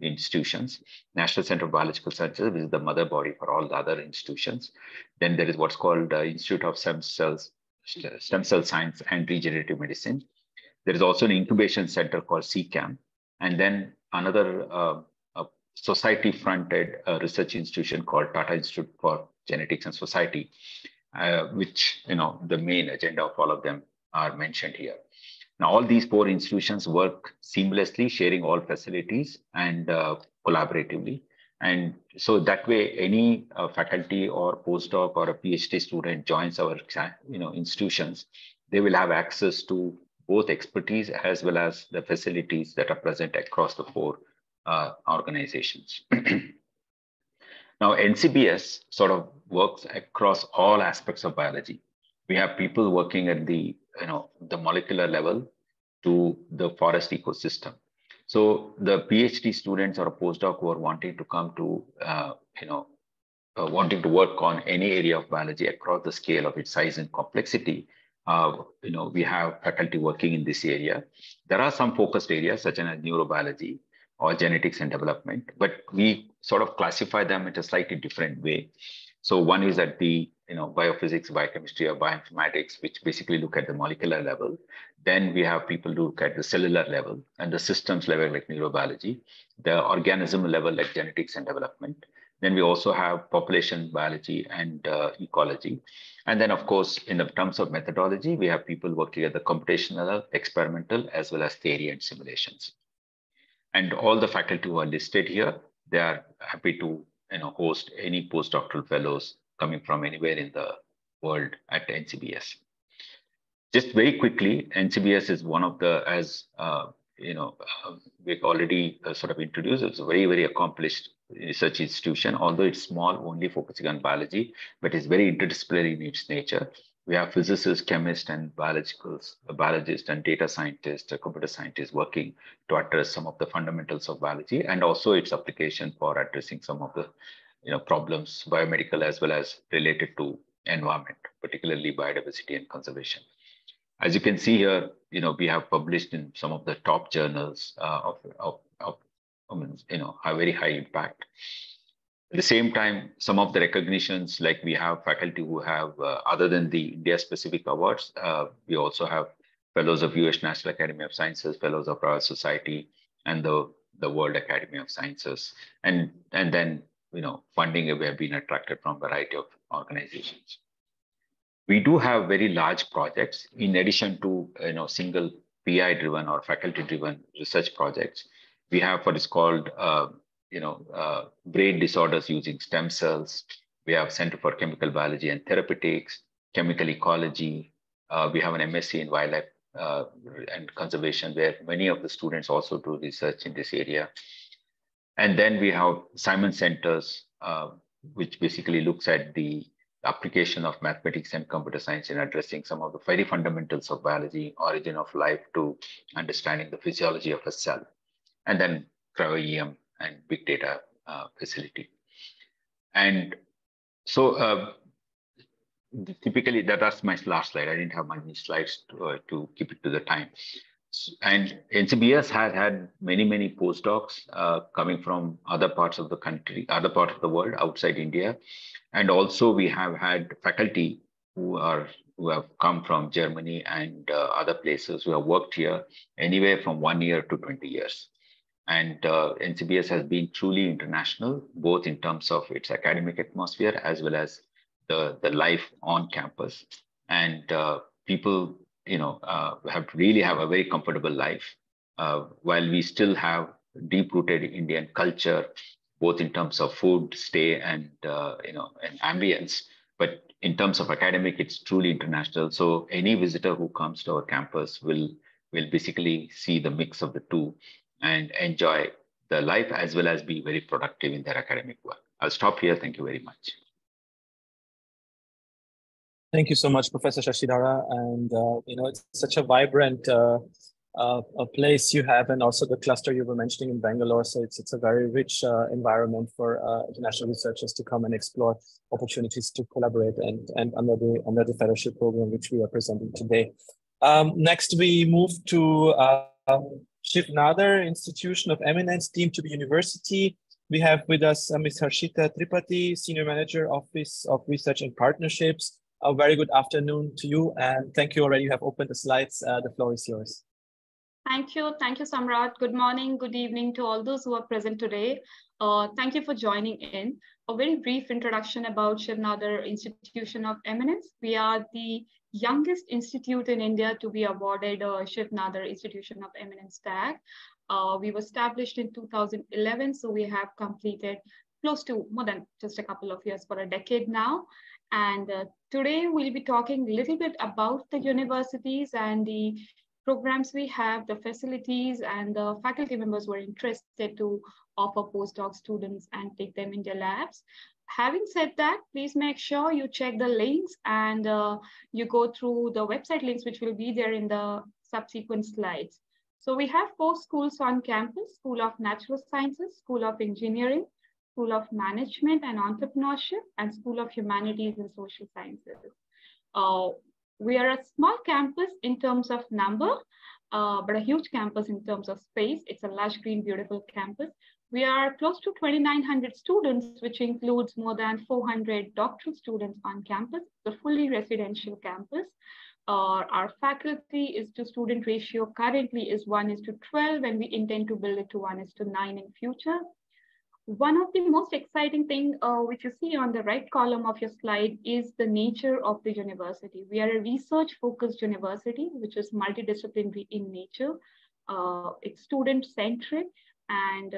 institutions. National Center for Biological Sciences, which is the mother body for all the other institutions. Then there is what's called Institute of Stem Cell Science and Regenerative Medicine. There is also an incubation center called CCAM. And then another society-fronted research institution called Tata Institute for Genetics and Society, which, the main agenda of all of them are mentioned here. Now, all these 4 institutions work seamlessly, sharing all facilities and collaboratively. And so that way, any faculty or postdoc or a PhD student joins our institutions, they will have access to both expertise as well as the facilities that are present across the 4 organizations. Now, NCBS sort of works across all aspects of biology. We have people working at the molecular level to the forest ecosystem. So the PhD students or a postdoc who are wanting to come to wanting to work on any area of biology across the scale of its size and complexity, we have faculty working in this area. There are some focused areas such as neurobiology or genetics and development, but we sort of classify them in a slightly different way. So one is at the biophysics, biochemistry, or bioinformatics, which basically look at the molecular level. Then we have people who look at the cellular level and the systems level like neurobiology, the organism level like genetics and development. Then we also have population biology and ecology. And then, of course, in the terms of methodology, we have people working at the computational, experimental, as well as theory and simulations. And all the faculty who are listed here, they are happy to host any postdoctoral fellows coming from anywhere in the world at NCBS. Just very quickly, NCBS is one of the, as we've already sort of introduced, it's a very, very accomplished research institution, although it's small, only focusing on biology, but it's very interdisciplinary in its nature. We have physicists, chemists, and biologists and data scientists, computer scientists working to address some of the fundamentals of biology and also its application for addressing some of the problems, biomedical as well as related to environment, particularly biodiversity and conservation. As you can see here, we have published in some of the top journals of very high impact. At the same time, some of the recognitions, like we have faculty who have, other than the India-specific awards, we also have fellows of US National Academy of Sciences, fellows of Royal Society, and the World Academy of Sciences. And then, funding we have been attracted from a variety of organizations. We do have very large projects in addition to, single PI-driven or faculty-driven research projects. We have what is called, brain disorders using stem cells. We have Center for Chemical Biology and Therapeutics, chemical ecology. We have an MSc in wildlife and conservation, where many of the students also do research in this area. And then we have Simon Centers, which basically looks at the application of mathematics and computer science in addressing some of the very fundamentals of biology, origin of life, to understanding the physiology of a cell. And then cryo-EM and big data facility. And so typically that's my last slide. I didn't have many slides to keep it to the time. And NCBS has had many, many postdocs coming from other parts of the country, other parts of the world outside India. And also we have had faculty who have come from Germany and other places who have worked here anywhere from 1 year to 20 years. And NCBS has been truly international, both in terms of its academic atmosphere as well as the life on campus. And people, have a very comfortable life, while we still have deep-rooted Indian culture, both in terms of food, stay, and and ambience. But in terms of academic, it's truly international. So any visitor who comes to our campus will basically see the mix of the two and enjoy the life as well as be very productive in their academic work. I'll stop here. Thank you very much.
Thank you so much, Professor Shashidhara. And it's such a vibrant a place you have, and also the cluster you were mentioning in Bangalore. So it's a very rich environment for international researchers to come and explore opportunities to collaborate and under the fellowship program which we are presenting today. Next, we move to Shiv Nadar, Institution of Eminence, deemed to be university. We have with us Ms. Harshita Tripathi, Senior Manager, Office of Research and Partnerships. A very good afternoon to you, and thank you already. You have opened the slides. The floor is yours.
Thank you, Samrat. Good morning, good evening to all those who are present today. Thank you for joining in. A very brief introduction about Shiv Nadar Institution of Eminence. We are the youngest institute in India to be awarded a Shiv Nadar Institution of Eminence tag. We were established in 2011, so we have completed close to more than just a couple of years, for a decade now. And today we'll be talking a little bit about the universities and the programs we have, the facilities, and the faculty members who are interested to offer postdoc students and take them in their labs. Having said that, please make sure you check the links and you go through the website links, which will be there in the subsequent slides. So we have 4 schools on campus: School of Natural Sciences, School of Engineering, School of Management and Entrepreneurship, and School of Humanities and Social Sciences. We are a small campus in terms of number, but a huge campus in terms of space. It's a lush green, beautiful campus. We are close to 2,900 students, which includes more than 400 doctoral students on campus. It's a fully residential campus. Our faculty is to student ratio currently is 1:12, and we intend to build it to 1:9 in future. One of the most exciting thing which you see on the right column of your slide is the nature of the university. We are a research-focused university, which is multidisciplinary in nature. It's student-centric, and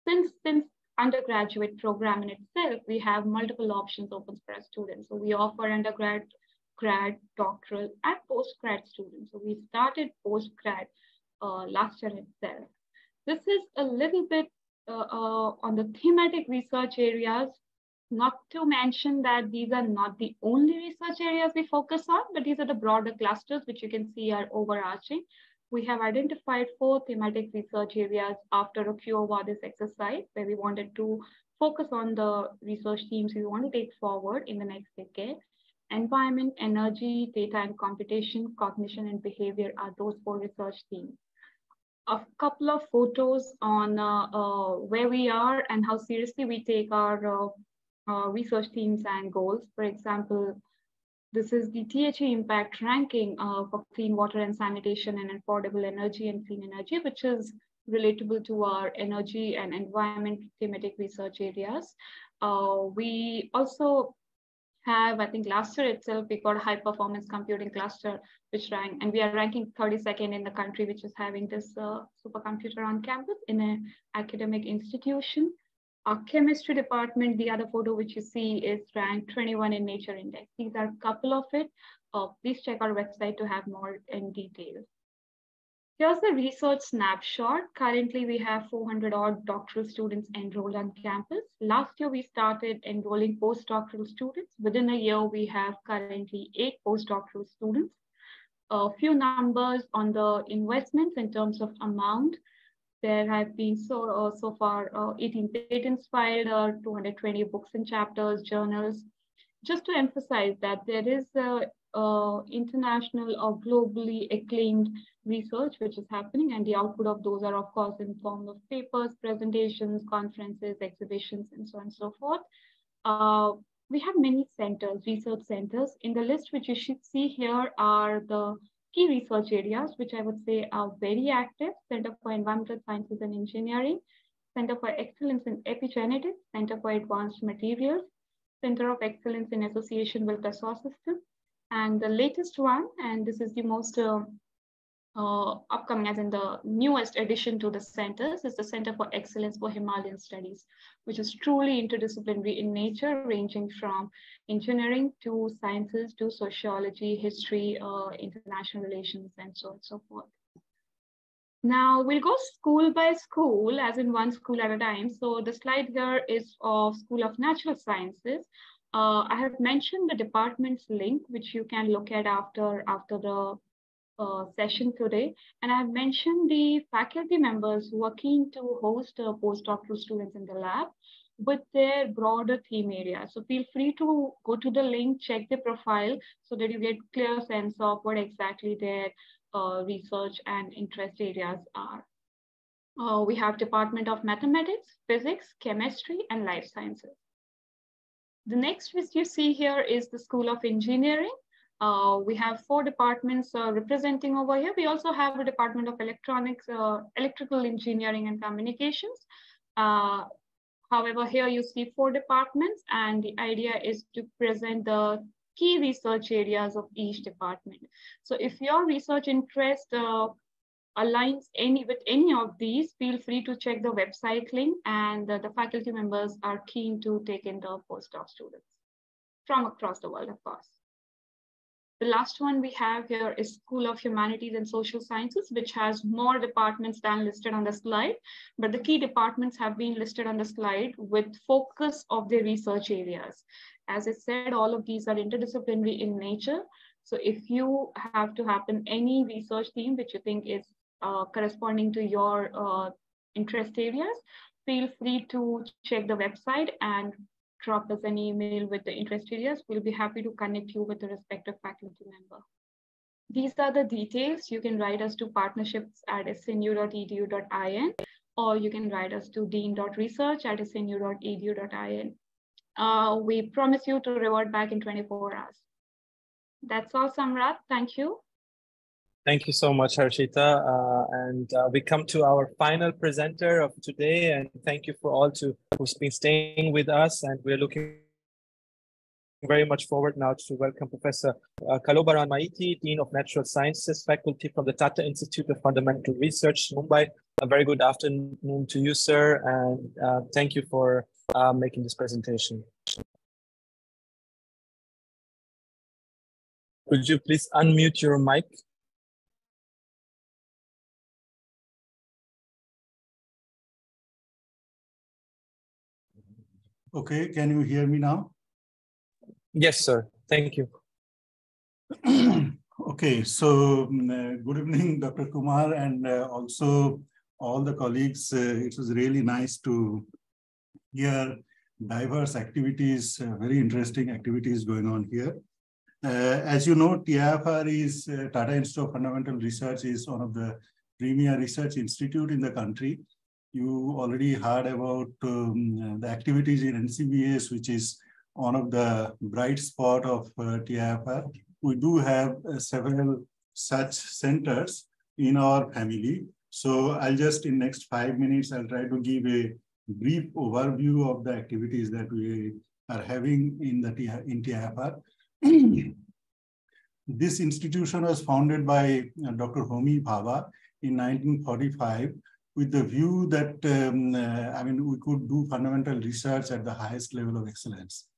since undergraduate program in itself, we have multiple options open for our students. So we offer undergrad, grad, doctoral, and postgrad students. So we started postgrad last year itself. This is a little bit on the thematic research areas, not to mention that these are not the only research areas we focus on, but these are the broader clusters, which you can see are overarching. We have identified 4 thematic research areas after a QOVADIS exercise, where we wanted to focus on the research themes we want to take forward in the next decade. Environment, energy, data and computation, cognition and behavior are those 4 research themes. A couple of photos on where we are and how seriously we take our research themes and goals. For example, this is the THE impact ranking for clean water and sanitation and affordable energy and clean energy, which is relatable to our energy and environment thematic research areas. We also have, I think last year itself, we got a high performance computing cluster, which ranked, and we are ranking 32nd in the country, which is having this supercomputer on campus in an academic institution. Our chemistry department, the other photo which you see, is ranked 21 in Nature Index. These are a couple of it. Please check our website to have more in detail. Here's the research snapshot. Currently, we have 400 odd doctoral students enrolled on campus. Last year, we started enrolling postdoctoral students. Within a year, we have currently 8 postdoctoral students. A few numbers on the investments in terms of amount. There have been so far 18 patents filed, 220 books and chapters, journals. Just to emphasize that there is international or globally acclaimed research which is happening, and the output of those are of course in form of papers, presentations, conferences, exhibitions, and so on and so forth. We have many centers, research centers. In the list which you should see here are the key research areas, which I would say are very active. Center for Environmental Sciences and Engineering, Center for Excellence in Epigenetics, Center for Advanced Materials, Center of Excellence in Association with Dassault System. And the latest one, and this is the most upcoming, as in the newest addition to the centers, is the Center for Excellence for Himalayan Studies, which is truly interdisciplinary in nature, ranging from engineering to sciences to sociology, history, international relations, and so on and so forth. Now we'll go school by school, as in one school at a time. So the slide here is of School of Natural Sciences. I have mentioned the department's link, which you can look at after the session today. And I have mentioned the faculty members who are keen to host postdoctoral students in the lab with their broader theme area. So feel free to go to the link, check the profile so that you get clear sense of what exactly their research and interest areas are. We have Department of Mathematics, Physics, Chemistry, and Life Sciences. The next which you see here is the School of Engineering. We have 4 departments representing over here. We also have a Department of Electronics, Electrical Engineering and Communications. However, here you see 4 departments, and the idea is to present the key research areas of each department. So if your research interest aligns with any of these, feel free to check the website link, and the faculty members are keen to take in the postdoc students from across the world, of course. The last one we have here is School of Humanities and Social Sciences, which has more departments than listed on the slide, but the key departments have been listed on the slide with focus of their research areas. As I said, all of these are interdisciplinary in nature. So if you have to happen any research theme which you think is corresponding to your interest areas, feel free to check the website and drop us an email with the interest areas. We'll be happy to connect you with the respective faculty member. These are the details. You can write us to partnerships@snu.edu.in, or you can write us to dean.research@snu.edu.in. We promise you to revert back in 24 hours. That's all, Samrat. Thank you.
Thank you so much, Harshita. We come to our final presenter of today, and thank you for all who's been staying with us. And we're looking very much forward now to welcome Professor Kalobaran Maiti, Dean of Natural Sciences Faculty from the Tata Institute of Fundamental Research, Mumbai. A very good afternoon to you, sir, and thank you for making this presentation. Could you please unmute your mic?
Okay, can you hear me now?
Yes, sir. Thank you.
Okay, so good evening, Dr. Kumar, and also all the colleagues. It was really nice to hear diverse activities, very interesting activities going on here. As you know, TIFR is Tata Institute of Fundamental Research is one of the premier research institute in the country. You already heard about the activities in NCBS, which is one of the bright spot of TIFR. We do have several such centers in our family. So I'll just, in next 5 minutes, I'll try to give a brief overview of the activities that we are having in TIFR. This institution was founded by Dr. Homi Bhabha in 1945 with the view that, we could do fundamental research at the highest level of excellence.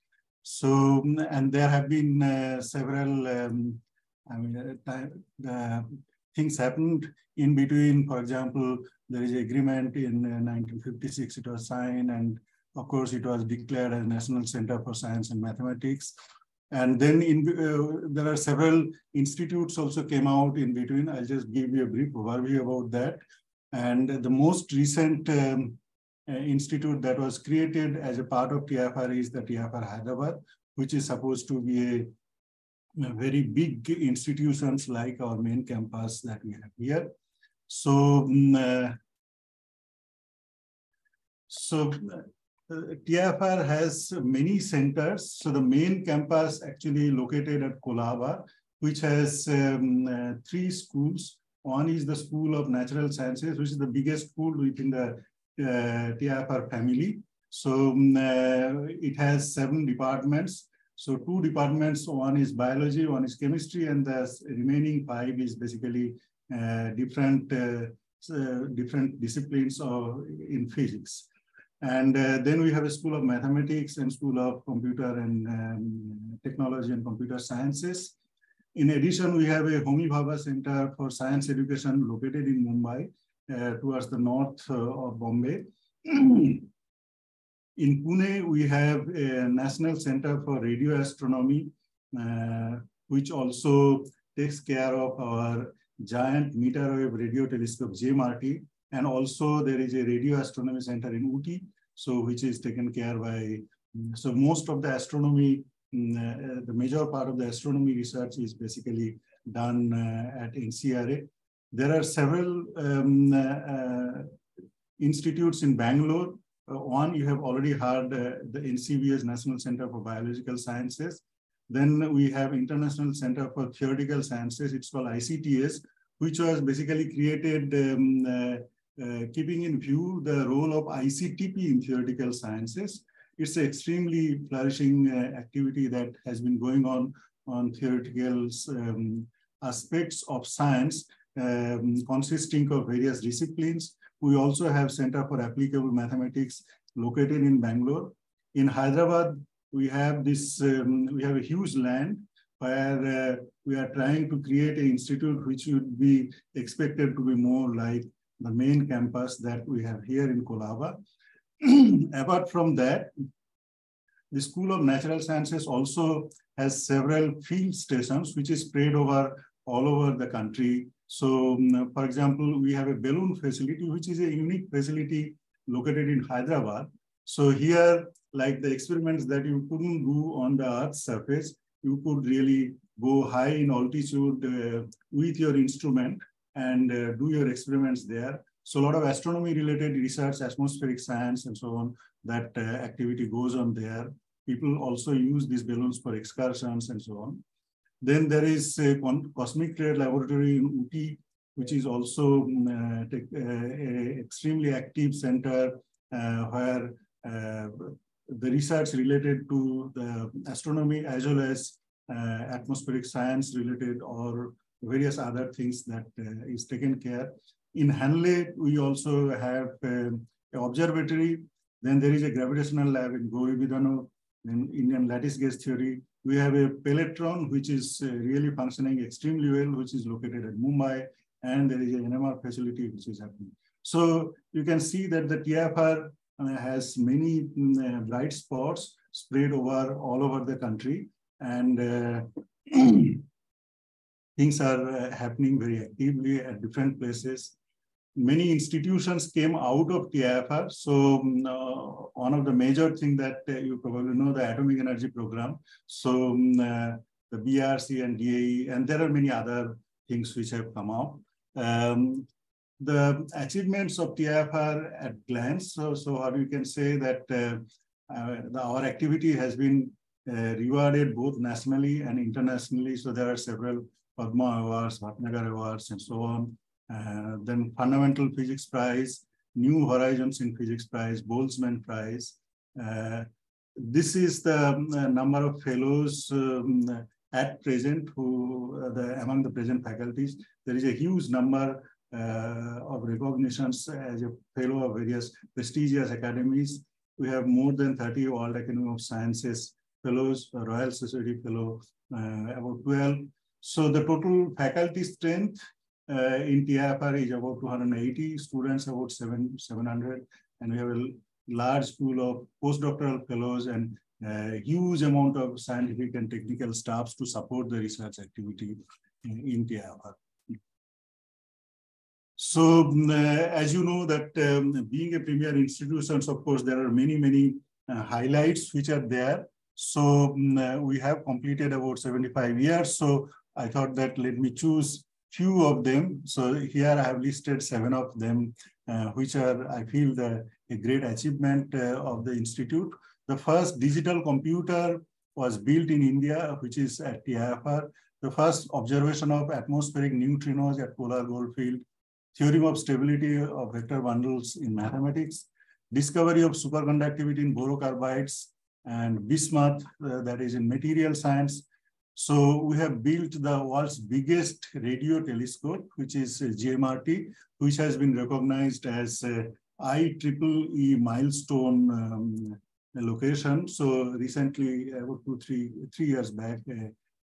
So, and there have been several things happened in between. For example, there is an agreement in 1956, it was signed, and of course it was declared as National Center for Science and Mathematics. And then there are several institutes also came out in between. I'll just give you a brief overview about that. And the most recent institute that was created as a part of TIFR is the TIFR Hyderabad, which is supposed to be a very big institutions like our main campus that we have here. So, TIFR has many centers. So the main campus actually located at Colaba, which has 3 schools. One is the School of Natural Sciences, which is the biggest school within the TIFR family. So it has 7 departments. So 2 departments, one is biology, one is chemistry, and the remaining 5 is basically different disciplines in physics. And then we have a School of Mathematics and School of Computer and Technology and Computer Sciences. In addition, we have a Homi Bhabha Center for Science Education located in Mumbai, towards the north of Bombay. In Pune, we have a National Center for Radio Astronomy, which also takes care of our giant meter wave radio telescope JMRT. And also there is a Radio Astronomy Center in Uti, so which is taken care by, so most of the astronomy, the major part of the astronomy research is basically done at NCRA. There are several institutes in Bangalore. One, you have already heard the NCBS, National Center for Biological Sciences. Then we have International Center for Theoretical Sciences. It's called ICTS, which was basically created keeping in view the role of ICTP in theoretical sciences. It's an extremely flourishing activity that has been going on theoretical aspects of science, consisting of various disciplines. We also have Center for Applicable Mathematics located in Bangalore. In Hyderabad, we have this, we have a huge land where we are trying to create an institute which would be expected to be more like the main campus that we have here in Colaba. Apart from that, the School of Natural Sciences also has several field stations which is spread over all over the country. So, for example, we have a balloon facility, which is a unique facility located in Hyderabad. So here, like the experiments that you couldn't do on the Earth's surface, you could really go high in altitude with your instrument and do your experiments there. So a lot of astronomy related research, atmospheric science and so on, that activity goes on there. People also use these balloons for excursions and so on. Then there is a cosmic ray laboratory in Uti, which is also an extremely active center where the research related to the astronomy as well as atmospheric science related or various other things that is taken care. In Hanle, we also have an observatory. Then there is a gravitational lab in Gauri-Bidano, in Indian lattice gas theory. We have a pelletron, which is really functioning extremely well, which is located at Mumbai. And there is an NMR facility, which is happening. So you can see that the TFR has many bright spots spread all over the country. And things are happening very actively at different places. Many institutions came out of TIFR. So one of the major things that you probably know, the Atomic Energy Program. So the BRC and DAE, and there are many other things which have come out. The achievements of TIFR at glance. So how you can say that our activity has been rewarded both nationally and internationally. So there are several Padma Awards, Bhatnagar Awards, and so on. Then Fundamental Physics Prize, New Horizons in Physics Prize, Boltzmann Prize. This is the number of fellows at present among the present faculties. There is a huge number of recognitions as a fellow of various prestigious academies. We have more than 30 World Academy of Sciences fellows, Royal Society fellow, about 12. So the total faculty strength in TIFR is about 280, students about 700, and we have a large pool of postdoctoral fellows and a huge amount of scientific and technical staffs to support the research activity in TIFR. So as you know that being a premier institution, of course, there are many highlights which are there. So we have completed about 75 years. So I thought that let me choose few of them. So here I have listed 7 of them, which are, I feel, a great achievement of the institute. The first digital computer was built in India, which is at TIFR. The first observation of atmospheric neutrinos at Polar Goldfield. Theorem of stability of vector bundles in mathematics. Discovery of superconductivity in borocarbides and bismuth, that is in material science. So we have built the world's biggest radio telescope, which is GMRT, which has been recognized as IEEE milestone location. So recently, about 3 years back,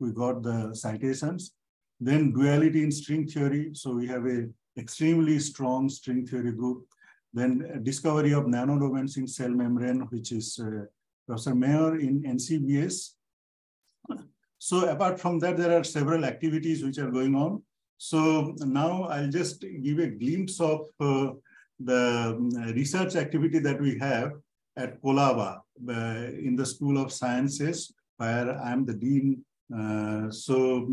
we got the citations. Then duality in string theory. So we have a extremely strong string theory group. Then discovery of nanodomains in cell membrane, which is Professor Mayer in NCBS. So apart from that, there are several activities which are going on. So now I'll just give a glimpse of the research activity that we have at Colaba in the School of Sciences, where I'm the dean. So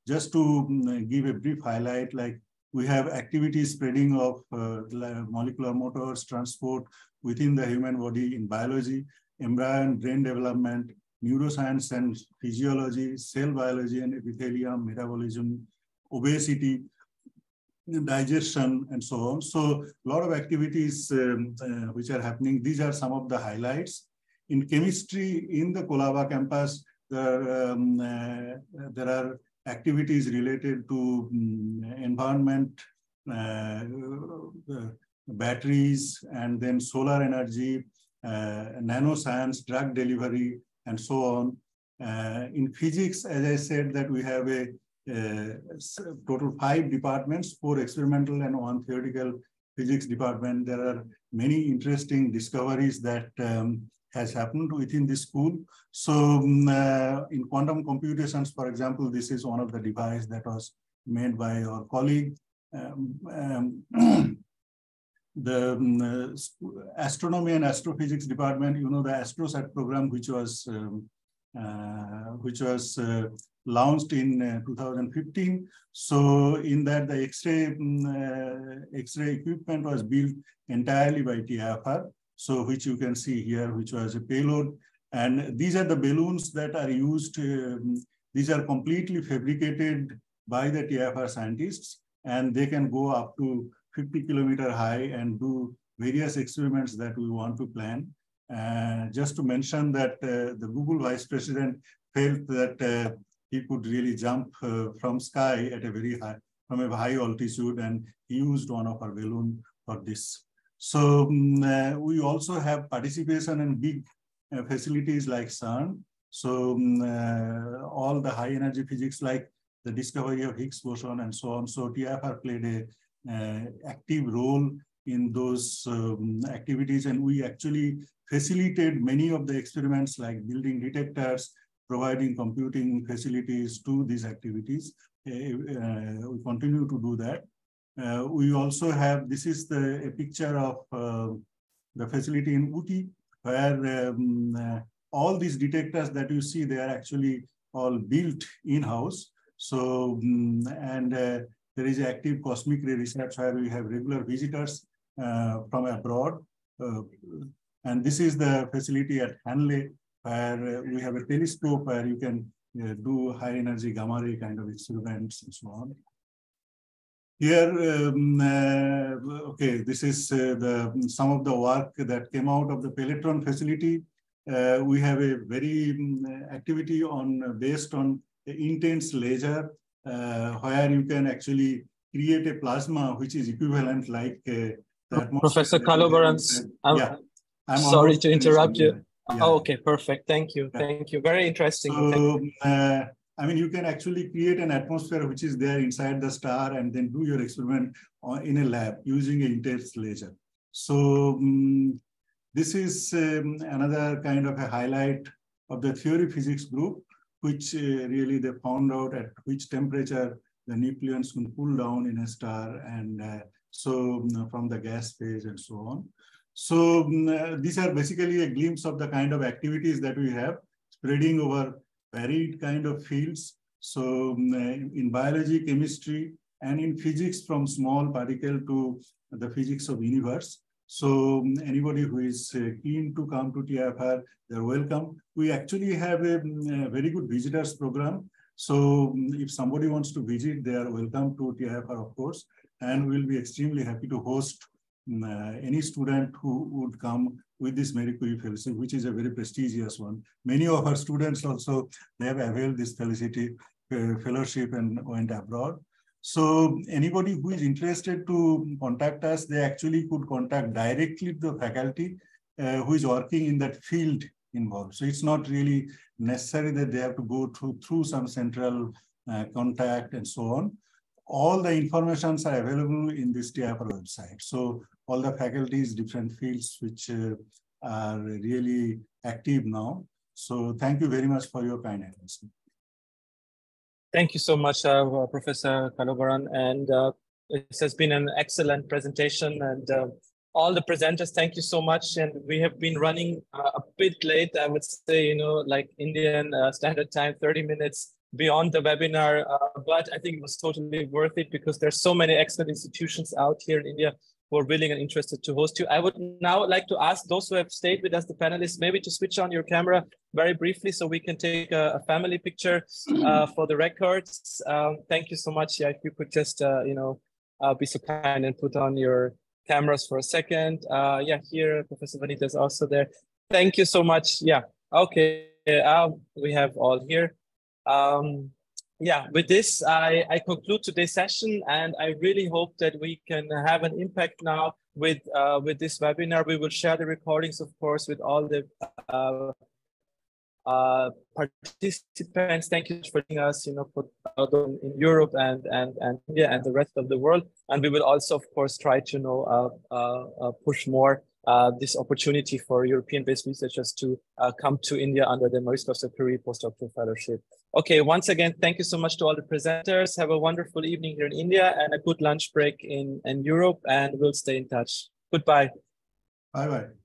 just to give a brief highlight, like we have activities spreading of molecular motors, transport within the human body in biology, embryo and brain development, neuroscience and physiology, cell biology and epithelium, metabolism, obesity, digestion, and so on. So a lot of activities which are happening. These are some of the highlights. In chemistry, in the Colaba campus, there are activities related to environment, batteries, and then solar energy, nanoscience, drug delivery, and so on. In physics, as I said, that we have a total 5 departments, 4 experimental and 1 theoretical physics department. There are many interesting discoveries that has happened within this school. So in quantum computations, for example, this is one of the devices that was made by our colleague. the astronomy and astrophysics department, you know, the AstroSat program, which was launched in 2015. So in that, the X-ray equipment was built entirely by TIFR. So which you can see here, which was a payload. And these are the balloons that are used. These are completely fabricated by the TIFR scientists, and they can go up to 50 kilometer high and do various experiments that we want to plan. Just to mention that the Google vice president felt that he could really jump from sky at a very high, from a high altitude, and he used one of our balloon for this. So we also have participation in big facilities like CERN. So all the high energy physics, like the discovery of Higgs boson and so on. So TIFR played a active role in those activities, and we actually facilitate many of the experiments like building detectors, providing computing facilities to these activities. We continue to do that. We also have, this is a picture of the facility in Uti, where all these detectors that you see, they are actually all built in-house. So, there is active cosmic ray research where we have regular visitors from abroad. And this is the facility at Hanley, where we have a telescope where you can do high energy gamma ray kind of experiments and so on. Here, okay, this is some of the work that came out of the Pelletron facility. We have a very activity based on intense laser, where you can actually create a plasma which is equivalent like the atmosphere.
Professor Kalobaran, I'm sorry to interrupt you.
Yeah.
Oh, okay, perfect. Thank you.
Yeah.
Thank you. Very interesting.
So, I mean, you can actually create an atmosphere which is there inside the star and then do your experiment in a lab using an intense laser. So this is another kind of a highlight of the theory physics group, which really they found out at which temperature the nucleons can cool down in a star, and so from the gas phase and so on. So these are basically a glimpse of the kind of activities that we have spreading over varied kind of fields. So in biology, chemistry, and in physics, from small particle to the physics of universe. So anybody who is keen to come to TIFR, they're welcome. We actually have a very good visitors program. So if somebody wants to visit, they are welcome to TIFR, of course, and we'll be extremely happy to host any student who would come with this Marie Curie Fellowship, which is a very prestigious one. Many of our students also, they have availed this fellowship and went abroad. So anybody who is interested to contact us, they actually could contact directly the faculty who is working in that field involved. So it's not really necessary that they have to go through some central contact and so on. All the informations are available in this TIFR website. So all the faculties, different fields, which are really active now. So thank you very much for your kind attention.
Thank you so much, Professor Kalobaran. And this has been an excellent presentation. And all the presenters, thank you so much. And we have been running a bit late, I would say, you know, like Indian Standard Time, 30 minutes beyond the webinar. But I think it was totally worth it because there's so many excellent institutions out here in India who are willing and interested to host you. I would now like to ask those who have stayed with us, the panelists, maybe to switch on your camera very briefly so we can take a family picture for the records. Thank you so much. Yeah, if you could just, you know, be so kind and put on your cameras for a second. Yeah, here, Professor Vanita is also there. Thank you so much. Yeah, okay, we have all here. Yeah, with this, I conclude today's session, and I really hope that we can have an impact now with this webinar. We will share the recordings, of course, with all the participants. Thank you for joining us, you know, for in Europe and India and the rest of the world. And we will also, of course, try to, you know, push more this opportunity for European-based researchers to come to India under the MSCA-Postdoctoral Fellowship. Okay, once again, thank you so much to all the presenters. Have a wonderful evening here in India and a good lunch break in Europe, and we'll stay in touch. Goodbye.
Bye-bye.